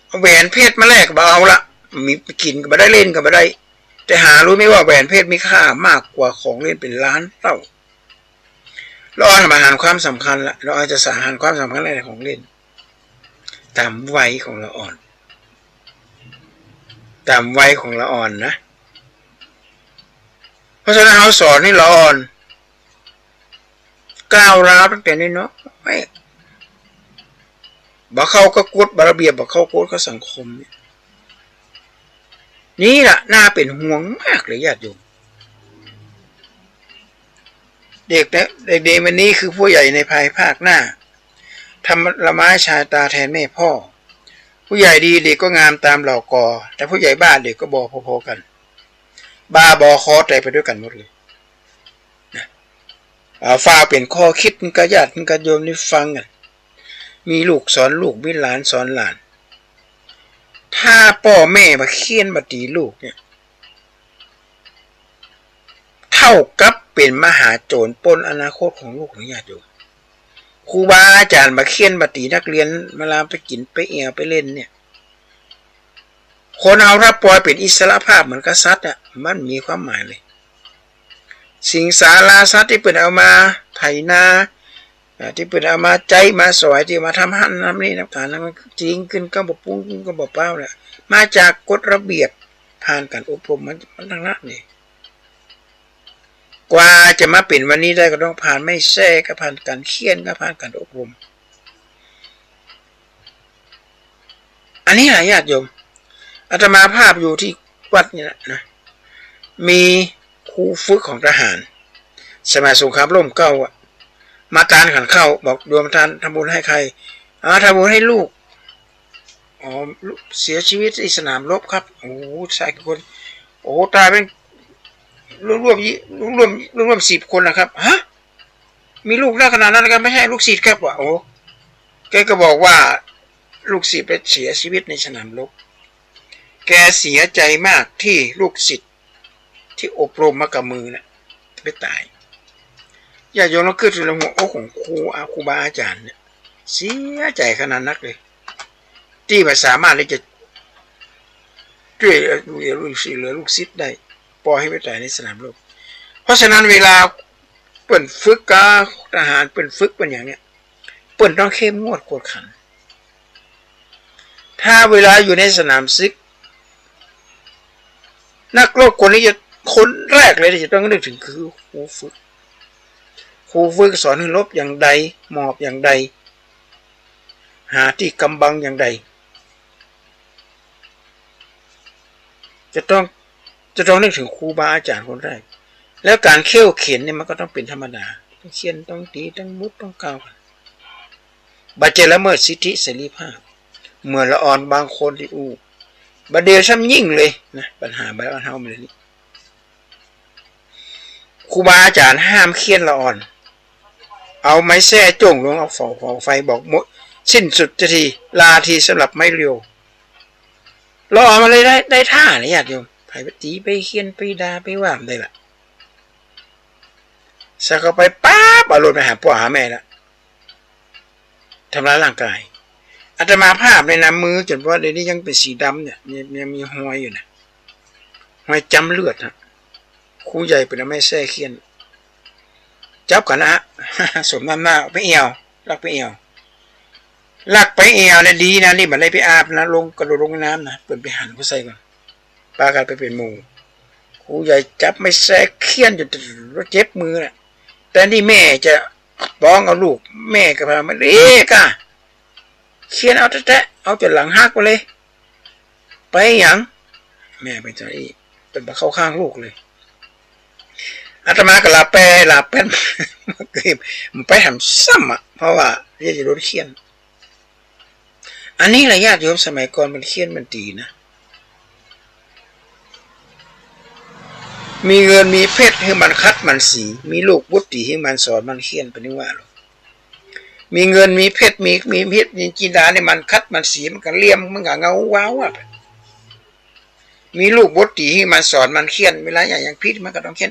เอาแหวนเพชรมาแลกก็เอาละมีกินก็ไม่ได้เล่นก็ไม่ได้แต่หารู้ไหมว่าแหวนเพชรมีค่ามากกว่าของเล่นเป็นล้านเท่าเราอาจจะหาความสำคัญละเราอาจจะสาหันความสำคัญในของเล่นตามวัยของละอ่อนตามวัยของละอ่อนนะเพราะฉะนั้นเขาสอนให้ละอ่อนก้าวร้าวตั้งแต่นี้เนาะไม่บ่เข้าก็กฎระเบียบบ่เข้ากฎก็สังคมเนี่ยนี่แหละน่าเป็นห่วงมากเลยญาติโยมเด็กวันนี้คือผู้ใหญ่ในภายภาคหน้าทำละไม้ชายตาแทนแม่พ่อผู้ใหญ่ดีเด็กก็งามตามเหล่ากอแต่ผู้ใหญ่บ้าเด็กก็บอพอๆกันบ้าบอคอใจไปด้วยกันหมดเลยฟ้าเป็นข้อคิดกระญาติกระโยมนี่ฟังกันมีลูกสอนลูกมีหลานสอนหลานถ้าพ่อแม่มาเคี่ยนมาตีลูกเนี่ยเท่ากับเป็นมหาโจรปล้นอนาคตของลูกของญาติโยมครูบาอาจารย์มาเคี่ยนมาตีนักเรียนมาลามไปกินไปเอี่ยวไปเล่นเนี่ยคนเอารับปล่อยเป็นอิสระภาพเหมือนกษัตริย์มันมีความหมายเลยสิ่งสาราสัตว์ที่เปิดเอามาไถนาที่เปิดเอามาใจมาสอยที่มาทำหั่นน้ำนี่น้ำตาลแล้วมันจริงขึ้นก็บอกปุ้งก็บอกเป้าแหละมาจากกฎระเบียบผ่านการอบรมมันทั้งนั้นนี่กว่าจะมาเป็นวันนี้ได้ก็ต้องผ่านไม่แท้ก็ผ่านการเคี่ยนก็ผ่านการอบรมอันนี้หลายญาติโยมอาตมาภาพอยู่ที่วัดนี่นะมีครูฝึกของทหารสมัยสงครามร่มเก้ามาตานขันเข้าบอกโยมทานทำบุญให้ใครทำบุญให้ลูกเสียชีวิตที่สนามรบครับโอ้ชายคนโอ้ตายเป็นรวม10 คนนะครับฮะมีลูกได้ขนาดนั้นกันไม่ใช่ลูกศิษย์ครับวะโอ้แกก็บอกว่าลูกศิษย์ไปเสียชีวิตในสนามรบแกเสียใจมากที่ลูกศิษย์ที่อบรมมากับมือน่ะไปตายอย่าโยนเราขึ้นถึงหัวอกของครูบาอาจารย์เนี่ยเสียใจขนาดนักเลยที่ไม่สามารถที่จะช่วยลูกศิษย์หรือลูกศิษย์ได้ปล่อยให้ไปตายในสนามรบเพราะฉะนั้นเวลาเปิ่นฝึกทหารเปิ่นฝึกเป็นอย่างเนี้ยเปิ่นต้องเข้มงวดกวดขันถ้าเวลาอยู่ในสนามศึกนักรบคนนี้จะคนแรกเลยที่จะต้องนึกถึงคือครูฝึกสอนให้รบอย่างใดหมอบอย่างใดหาที่กำบังอย่างใดจะต้องนึกถึงครูบาอาจารย์คนแรกแล้วการเขี่ยวเข็นเนี่ยมันก็ต้องเป็นธรรมดาต้องเขียนต้องตีต้องมุดต้องก้าว บาเจละเมิดสิทธิเสรีภาพเมื่อละอ่อนบางคนที่บาเดียวซ้ำยิ่งเลยนะปัญหาบ้านเฮามันนี่ครูบาอาจารย์ห้ามเคียนละอ่อนเอาไม้แส้จ้งลงเอาฝ่อไฟบอกหมดสิ้นสุดทีลาทีสำหรับไม้เรียวละอ่อนมาเลยได้ท่าเนี่ยญาติโยมไผไปตีไปเคียนไปด่าไปว่ามได้ละสักเข้าไปป๊าบเอารถไปหาพ่อหาแม่ละทำร้ายร่างกายอาตมาภาพในน้ำมือจนว่าเดี๋ยวนี้ยังเป็นสีดำเนี่ยมีหอยอยู่นะหอยจำเลือดฮะครูใหญ่เป็นแม่แท้เคียนจับกันนะสมน้ำหน้าไปเอวลักไปเอวเนี่ยดีนะนี่มันเลยไปอาบนะลงกระโดดลงน้ำนะเปิดไปหันเขาใส่ก่อนปลากันไปเป็นหมูครูใหญ่จับไม่แท้เคียนจนเจ็บมือนะแต่นี่แม่จะป้องเอาลูกแม่ก็พามาเด็กอะเคียนเอาแท้เอาจนหลังหักไปเลยไปอย่างแม่ไปใจเป็นมาเข้าข้างลูกเลยอาตมาก็ลาเป็นมันไปทำซ้ำอ่ะเพราะว่าเรียกจะโดนเคียนอันนี้แหละญาติโยมสมัยก่อนมันเคียนมันตีนะมีเงินมีเพชรให้มันคัดมันสีมีลูกบุตรให้มันสอนมันเคียนเป็นนึกว่าหรอกมีเงินมีเพชรมีเพชรมีจีดาเนี่ยมันคัดมันสีมันก็เลี่ยมมันก็เงาว้าวอ่ะมีลูกบุตรให้มันสอนมันเคียนเวลาอย่างพิษมันก็ต้องเคียน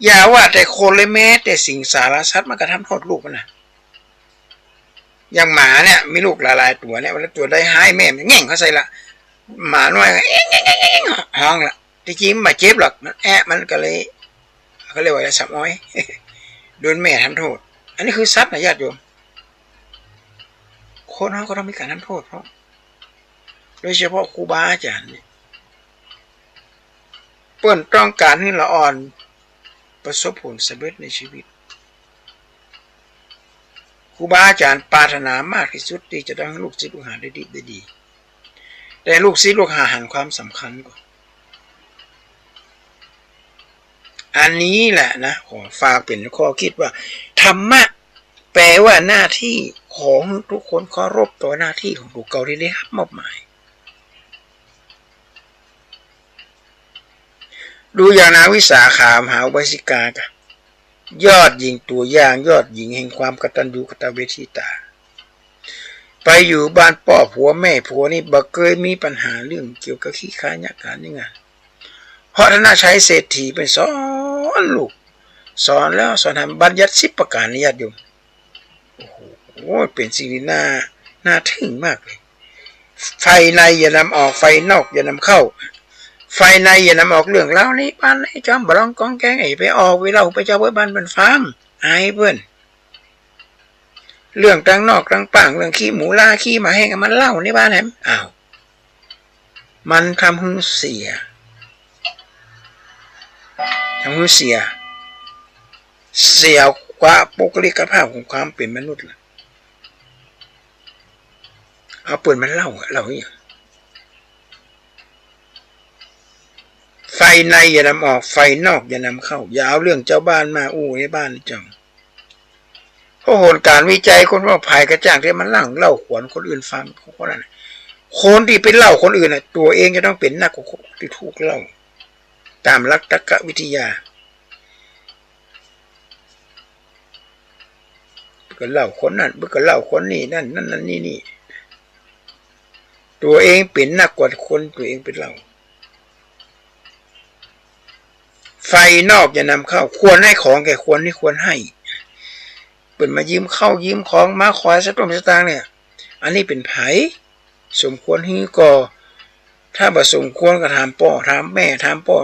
อย่าว่าแต่คนเลยแม้แต่สิ่งสารสัตว์มันก็ทำโทษลูกมันนะอย่างหมาเนี่ยมีลูกหลายตัวเนี่ยวันตัวได้หายแม่มันแง่งเขาใส่ละหมาน้อยห้องละที่จริงมาเจ็บหรอกมันมันก็เลยเขาเรียกว่าสับอ้อยโดนแม่ทำโทษอันนี้คือสัตว์นะญาติโยมคนเขาก็ต้องมีการทำโทษเพราะโดยเฉพาะครูบาอาจารย์เนี่ยเปิ้นต้องการให้ละอ่อนประสบผลสำเร็จในชีวิตครูบาอาจารย์ปรารถนามากที่สุดที่จะได้ลูกศิษย์ลูกหาได้ดีแต่ลูกศิษย์ลูกหาหันความสำคัญก่อนอันนี้แหละนะขอฝากเป็นข้อคิดว่าธรรมะแปลว่าหน้าที่ของทุกคนเคารพต่อหน้าที่ของผู้เก่าที่ได้รับมอบหมายดูอย่างนางวิสาขามหาอุบาสิกากะยอดหญิงตัวอย่างยอดหญิงแห่งความกตัญญูกตเวทีตาไปอยู่บ้านพ่อผัวแม่ผัวนี่บ่เคยมีปัญหาเรื่องเกี่ยวกับขี้ค้ายากการนี่ไงเพราะท่านใช้เศรษฐีเป็นสอนลูกสอนแล้วสอนทำบัญญัติ10 ประการนี่ญาติโยมโอ้โหเป็นสิ่งที่น่าทึ่งมากเลยไฟในอย่านำออกไฟนอกอย่านำเข้าไฟในอย่านำออกเรื่องเล่านี้บ้านให้จอมบลองกองแกงไอ้ไปออกเวลาไปเจ้าไว้บ้านเป็นฟังไอ้เพื่อนเรื่องตั้งนอกตั้งป่างเรื่องขี้หมูล่าขี้มาให้กันมันเล่าในบ้านแหมอ้าวมันทำให้เสียกว่าปุกลิกภาพของความเป็นมนุษย์ล่ะเอาปืนมันเล่าอย่างไฟในอย่านำออกไฟนอกอย่านำเข้าอย่าเอาเรื่องเจ้าบ้านมาในบ้านจังเพราะโหนการวิจัยคนว่าภายกระจ่างที่มันเล่าขวัญคนอื่นฟังคนนั้นคนที่ไปเล่าคนอื่นน่ะตัวเองจะต้องเป็นนักของคนที่ถูกเล่าตามหลักตรรกวิทยาก็เล่าคนนั้นก็เล่าคนนี้นั่นนี่ตัวเองเป็นนักกว่าคนตัวเองเป็นเล่าไฟนอกอย่านำเข้าควรให้ของแก่ควรที่ควรให้เป็นมายืมเข้ายืมของมาขอสตุ้มสตางค์เนี่ยอันนี้เป็นไผสมควรให้ก็ถ้าบ่สมควรก็ถามพ่อถามแม่ถามพ่อ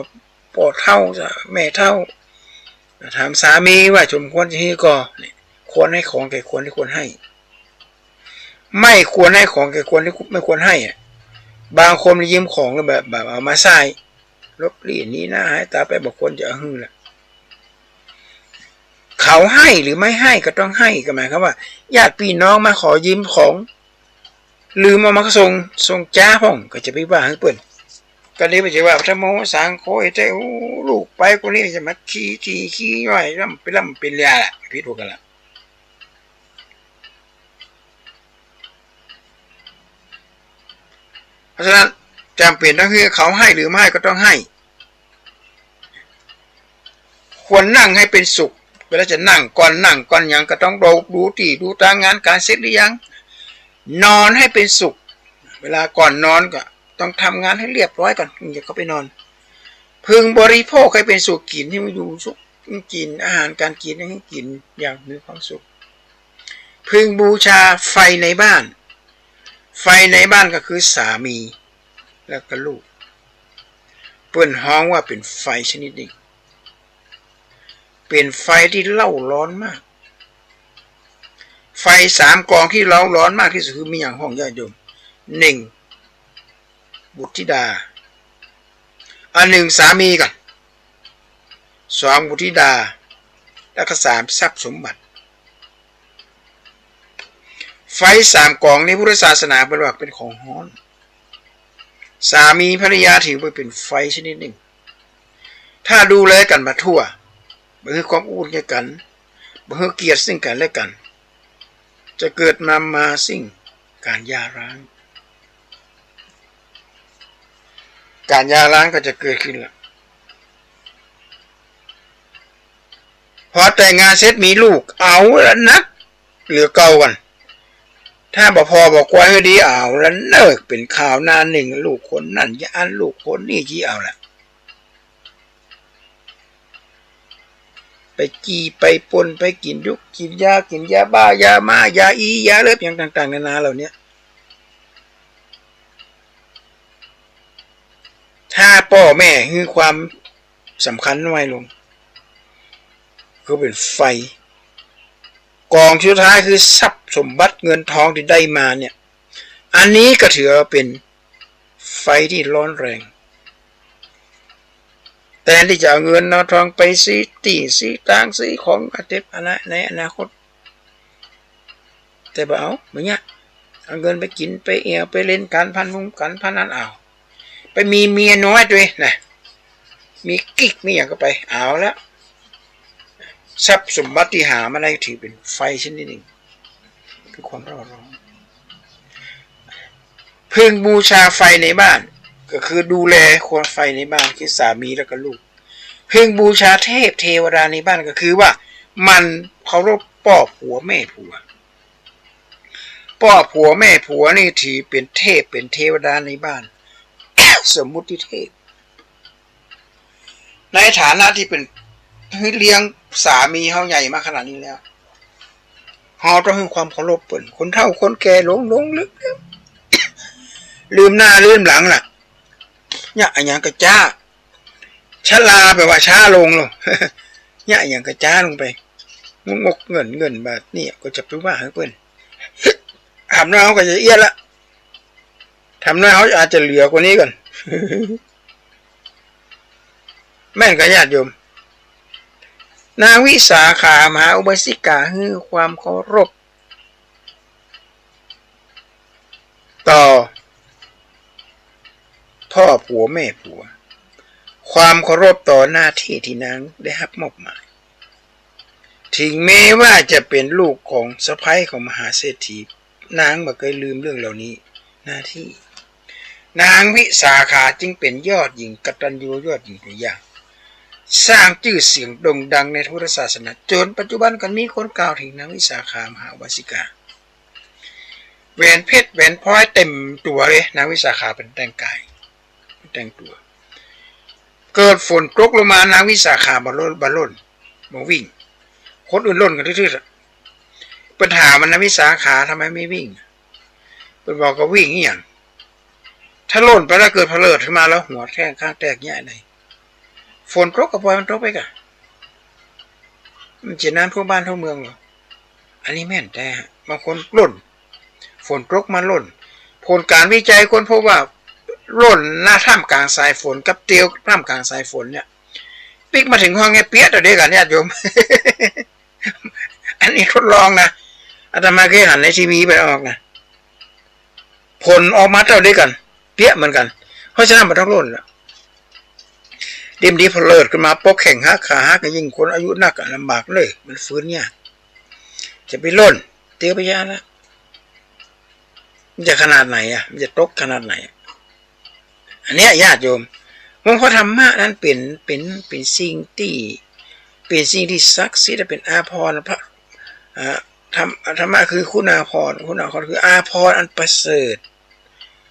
เท่าแม่เท่าถามสามีว่าสมควรจะให้ก็ควรให้ของแก่ควรที่ควรให้ไม่ควรให้ของแก่ควรที่ไม่ควรให้บางคนยืมของแล้วแบบเอามาใส่ลบหลีนี้นะให้ตาไปบอกคนจะหึ่งแหละเขาให้หรือไม่ให้ก็ต้องให้ก็หมายความว่าญาติพี่น้องมาขอยืมของลืมเอามาส่งจ้าพ่องก็จะไปว่าให้เปิ่นก็นี้ไม่ใช่ว่าถ้าโมสังโคไอ้ลูกไปคนนี้จะมาขี้ย่อยร่ำเป็นเรียแหละพี่ถูกกันละ ราะฉะนั้นจำเป็นต้องให้เขาให้หรือไม่ก็ต้องให้ควรนั่งให้เป็นสุขเวลาจะนั่งก่อนอย่างก็ต้องดูที่ดูตางานการเสร็จหรือยังนอนให้เป็นสุขเวลาก่อนนอนก็ต้องทำงานให้เรียบร้อยก่อนถึงจะเข้าไปนอนพึงบริโภคให้เป็นสุขกินให้มันอยู่สุขกินอาหารการกินให้กินอย่างมีความสุขพึงบูชาไฟในบ้านไฟในบ้านก็คือสามีแล้วก็ลูกเปิ้นฮ้องว่าเป็นไฟชนิดหนึ่งเป็นไฟที่เล่าร้อนมากไฟ3กองที่เล่าร้อนมากที่สุดคือมีอย่างห้องญาติโยม1บุตรธิดา1สามีก่อน2บุตรธิดาแล้วก็3ทรัพย์สมบัติไฟ3กองในพุทธศาสนาเป็นว่าเป็นของฮ้อนสามีภรรยาถือว่าเป็นไฟชนิดหนึ่งถ้าดูแลกันมาทั่วบ่คือความอุ่นแก่กันบ่คือเกียรติซึ่งกันและกันจะเกิดมาสิ่งการหย่าร้างก็จะเกิดขึ้นละพอแต่งงานเสร็จมีลูกเอาแล้วนักเหลือเก่ากันถ้าบ่พอบอกว่าเฮ้ยดีเอาแล้วเลิกเป็นข่าวหน้าหนึ่งลูกคนนั่นอย่าอันลูกคนนี่จี้เอาละไปจี้ไปปนไปกินยุกกินยาบ้ายาม่ายาอียาเลิบอย่างต่างๆนานาเหล่านี้ถ้าพ่อแม่ให้ความสำคัญไว้ลงก็เป็นไฟกองสุดท้ายคือทรัพย์สมบัติเงินทองที่ได้มาเนี่ยอันนี้ก็ถือว่าเป็นไฟที่ร้อนแรงแต่ที่จะเอาเงินเอาทองไปซื้อที่ซื้อต่างซื้อของในอนาคตแต่บ่เอาแบบเนี้ยเอาเงินไปกินไปเอวไปเล่นการพนันเอาไปมีเมียน้อยด้วยนะมีกิ๊กมีอย่างก็ไปเอาแล้วทรัพย์สมบัติที่หามาได้ถือเป็นไฟชนิดหนึ่งคือความร้อนพึงบูชาไฟในบ้านก็คือดูแลคนไฟในบ้านคือสามีแล้วก็ลูกพึงบูชาเทพเทวดาในบ้านก็คือว่ามันเคารพพ่อผัวแม่ผัวแม่ผัวนี่ถือเป็นเทพเป็นเทวดาในบ้าน สมมุติเทพในฐานะที่เป็นเลี้ยงสามีเฮาใหญ่มาขนาดนี้แล้วเฮาต้องให้ความเคารพเปิ้นคนเฒ่าคนแก่หลงลึกลืมหน้าลืมหลังล่ะเนี่ยอันยังกระจ้าชราแปลว่าช้าลงเนี่ยอย่างกระจ้าลงไปงกเงินบาทนี่ก็จะไปว่าให้เปิ้นทำหน้าเขาก็จะเอี้ยละทำหน้าเขาอาจจะเหลือกว่านี้ก่อนแม่นกับญาติโยมนางวิสาขามหาอุบาสิกาให้ความเคารพต่อพ่อผัวแม่ผัวความเคารพต่อหน้าที่ที่นางได้รับมอบหมายถึงแม้ว่าจะเป็นลูกของสะใภ้ของมหาเศรษฐีนางบ่เคยลืมเรื่องเหล่านี้หน้าที่นางวิสาขาจึงเป็นยอดหญิงกตัญญูยอดหญิงตัวอย่างสร้างชื่อเสียงโด่งดังในพุทธศาสนาจนปัจจุบันก็มีคนกล่าวถึงนางวิสาขามหาอุบาสิกาแหวนเพชรแหวนพลอยเต็มตัวเลยนางวิสาขาเป็นแต่งกายแต่งตัวเกิดฝนตกลงมานางวิสาขาบ่ล่นบ่วิ่งคนอื่นล่นกันทื่อๆปัญหามันนางวิสาขาทำไมไม่วิ่งเป็นบอกก็วิ่งนี่อย่างถ้าล่นไปแล้วเกิดเพลิดขึ้นมาแล้วหัวแท่งข้างแตกแย่เลยฝนตกกับปล่อยมันตกไปกันมันจะน้ำทั่วบ้านทั่วเมืองเหรออันนี้แม่นแต่บางคนล่นฝนตกมาล่นผลการวิจัยคนพบว่าล่นหน้าท่ามกลางสายฝนกับเตียวท่ามกลางสายฝนเนี่ยปิกมาถึงห้องเงี้ยเปี้ยตัวเดียวกันเนี่ยโยม อันนี้ทดลองนะอาตมาเคยหันในทีวีไปออกนะผลออกมาเท่าเดียวกันเปี้ยเหมือนกันเพราะฉะนั้นมันต้องล่นแล้วเดี๋ยวนี้พอเลิศขึ้นมาปกแข่งหักขาหักยิ่งคนอายุนักลำบากเลยมันฟื้นเนี่ยจะไปล่นเตียวไปยาละมันจะขนาดไหนอ่ะมันจะตกขนาดไหน อันเนี้ยญาติโยมวงพระธรรมะนั้นเป็นสิ่งที่ศักดิ์สิทธิ์เป็นอาภรณ์พระธรรมะคือคุณาภรณ์คืออาภรณ์อันประเสริฐ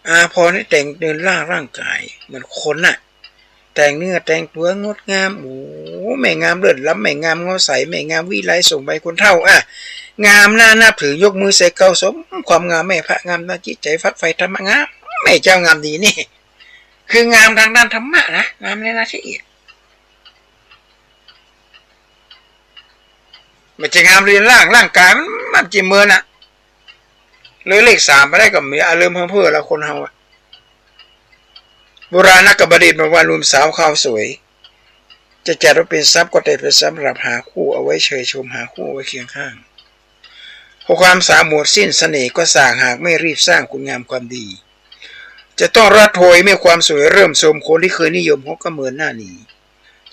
อาภรณ์ที่แต่งเดินร่างกายเหมือนคนน่ะแต่งเนื้อแต่งตัวงดงามโอ้แม่งามเลิศล้ำแม่งามงอใสแม่งามวิไลส่งไปคนเท่างามน่านับถือยกมือใส่เกาสมความงามแม่พระงามน่าจิตใจฟัดไฟธรรมะงามแม่เจ้างามดีนี่คืองามทางด้านธรรมะนะงามในหน้าที่อีกมันจะงามเรียนร่างกายมันจิเมินอ่ะเลยเลข3ไปได้กับมีอารมณ์เพื่อแล้วคนเฮาโบราณนักบัณฑิตบอกว่ารวมสาวข้าวสวยจะจัดว่าเป็นทรัพย์ก็ได้เป็นสำหรับหาคู่เอาไว้เชยชมหาคู่เอาไว้เคียงข้างพอความสามหมดสิ้นเสน่ห์ก็สร้างหากไม่รีบสร้างคุณงามความดีจะต้องรัดโถยเมื่อความสวยเริ่มสมคนที่เคยนิยมเขาก็เหมือนหน้าหนี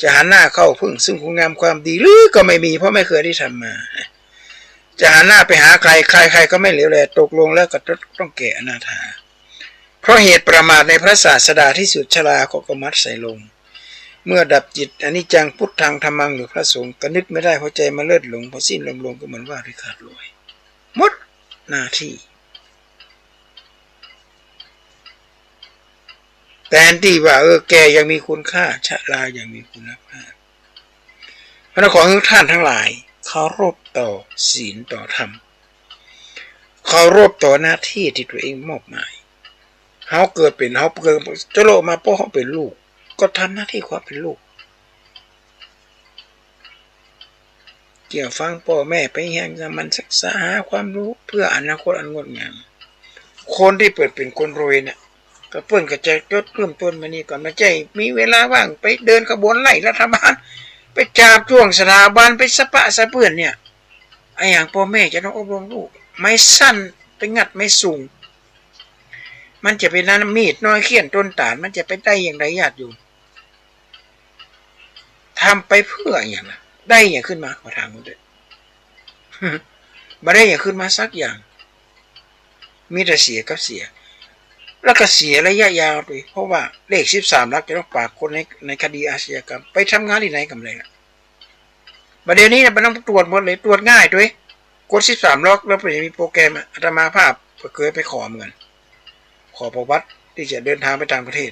จะหันหน้าเข้าพึ่งซึ่งคุณงามความดีหรือก็ไม่มีเพราะไม่เคยได้ทำมาจะหันหน้าไปหาใครก็ไม่เหลียวแลตกลงแล้วก็ต้องแก่อนาถาเพราะเหตุประมาทในพระศาสดาที่สุดชราก็มัดใส่ลงเมื่อดับจิตอนิจจังพุทธังธรรมังหรือพระสงฆ์ก็นึกไม่ได้เพราะใจมาเลิศหลงพอสิ้นลงก็เหมือนว่าริขาดลอยหมดหน้าที่แต่ที่ว่าแกยังมีคุณค่าชรายังมีคุณภาพเพราะขอให้ท่านทั้งหลายเคารพต่อศีลต่อธรรมเคารพต่อหน้าที่ที่ตัวเองมอบหมายเขาเกิดจะโลมาเพราะเขาเป็นลูกก็ทำหน้าที่ความเป็นลูกเกี่ยวฟังพ่อแม่ไปแห่งมันศึกษาหาความรู้เพื่ออนาคตอันงดงามคนที่เปิดเป็นคนรวยเนี่ยก็เพิ่นก็จะยศเริ่มต้นมานี่ก่อนมาใจมีเวลาว่างไปเดินขบวนไล่รัฐบาลไปจับช่วงสถาบันไปสปะสะเปื้อนเนี่ยไอ้อย่างพ่อแม่จะต้องอบรมลูกไม่สั้นไปงัดไม่สูงมันจะเป็นน้ำมีดน้อยเขี้ยนต้นตาลมันจะไปได้อย่างไรญาติโยมทำไปเพื่ออย่างนะได้อย่างขึ้นมาขอถามคุณด้วยมาได้อย่างขึ้นมาสักอย่างมีแต่เสียกับเสียแล้วก็เสียระยะยาวด้วยเพราะว่าเลข13ลักจะต้องปากคนในคดีอาชญากรรมไปทำงานที่ไหนกับอะไรล่ะประเด็นนี้มันต้องตรวจหมดเลยตรวจง่ายด้วยกด13ล็อกแล้วมีโปรแกรมอาตมาภาพเคยไปขอเหมือนขอประวัติที่จะเดินทางไปต่างประเทศ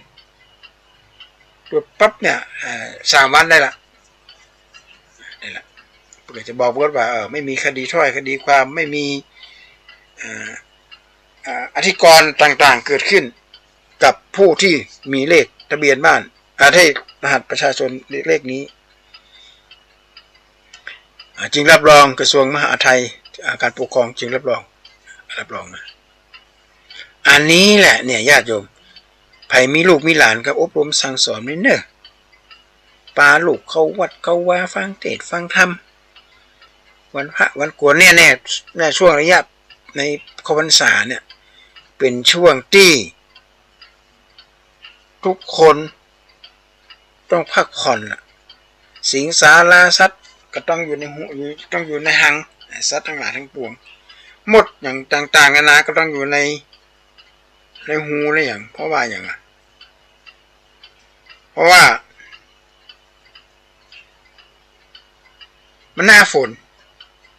ตรวจปั๊บเนี่ย3 วันได้ละเพื่อจะบอกว่าไม่มีคดีถ้อยคดีความไม่มีอธิกรณ์ต่างๆเกิดขึ้นกับผู้ที่มีเลขทะเบียนบ้านให้รหัสประชาชนเลขนี้จึงรับรองกระทรวงมหาดไทยการปกครองจึงรับรองมาอันนี้แหละเนี่ยญาติโยมใครมีลูกมีหลานก็อบรมสั่งสอนนิดเนอะปาลูกเขาวัดเขาว่าฟังเทศฟังธรรมวันพระวันโกนเนี่ยในช่วงระยะในเข้าพรรษาเนี่ยเป็นช่วงที่ทุกคนต้องพักผ่อนล่ะสิงสาราสัตว์ก็ต้องอยู่ในหูต้องอยู่ในหังสัตว์ทั้งหลายทั้งปวงหมดอย่างต่างๆนานาก็ต้องอยู่ในหูอะไรอย่างเพราะว่าอย่างเพราะว่ามันหน้าฝน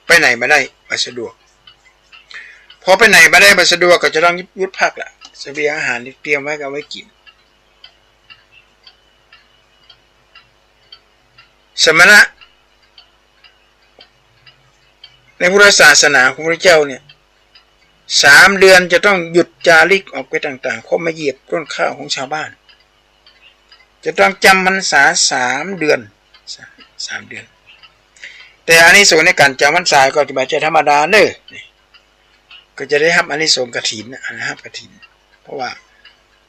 ไปไหนมาได้ไม่สะดวกพอไปไหนมาได้ไม่สะดวกก็จะต้องยุดพักละเสบียงอาหารที่เตรียมไว้ก็ไว้กินสมณะในพุทธศาสนาของพระเจ้าเนี่ย3 เดือนจะต้องหยุดจาริกออกไปต่างๆเพราะมาเหยียบต้นข้าวของชาวบ้านจะต้องจำพรรษา3 เดือนแต่อานิสงส์ในการจำพรรษาก็จะไม่ใช่ธรรมดาเนอะก็จะได้รับอานิสงส์กฐินนะครับกฐินเพราะว่า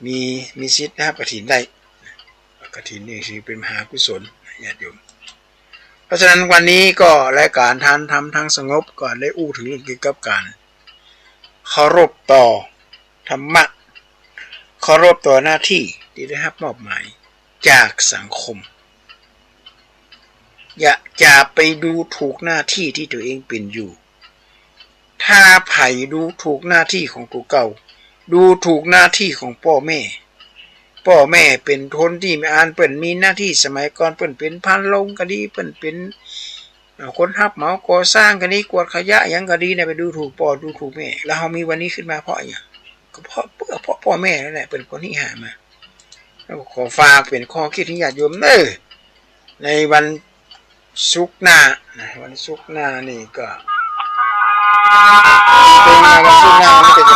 มีสิทธิ์นะครับกฐินได้กฐินนี่คือเป็นมหากุศลญาติโยมเพราะฉะนั้นวันนี้ก็รายการทานธรรมทางสงบก็ได้อู้ถึงเรื่องเกี่ยวกับการเคารพต่อธรรมะเคารพต่อหน้าที่ที่ได้รับมอบหมายจากสังคมอย่าไปดูถูกหน้าที่ที่ตัวเองเป็นอยู่ถ้าไผ่ดูถูกหน้าที่ของตัวเก่าดูถูกหน้าที่ของพ่อแม่ พ่อแม่เป็นคนที่ไม่อ่านเปิ่นมีหน้าที่สมัยก่อนเปิ่นเป็นพันลงก็ดีเปิ่นเป็นคนรับเหมาก่อสร้างก็ดีกวาดขยะหยังก็ดีเนี่ยไปดูถูกพ่อดูถูกแม่แล้วเฮามีวันนี้ขึ้นมาเพราะอย่างก็เพราะพ่อแม่นั่นแหละเป็นคนที่หามาแล้วขอฝากเป็นข้อคิดที่ญาติโยมเด้อในวันศุกร์หน้าวันศุกร์หน้านี่ก็เป็นวันศุกร์หน้ามันจะ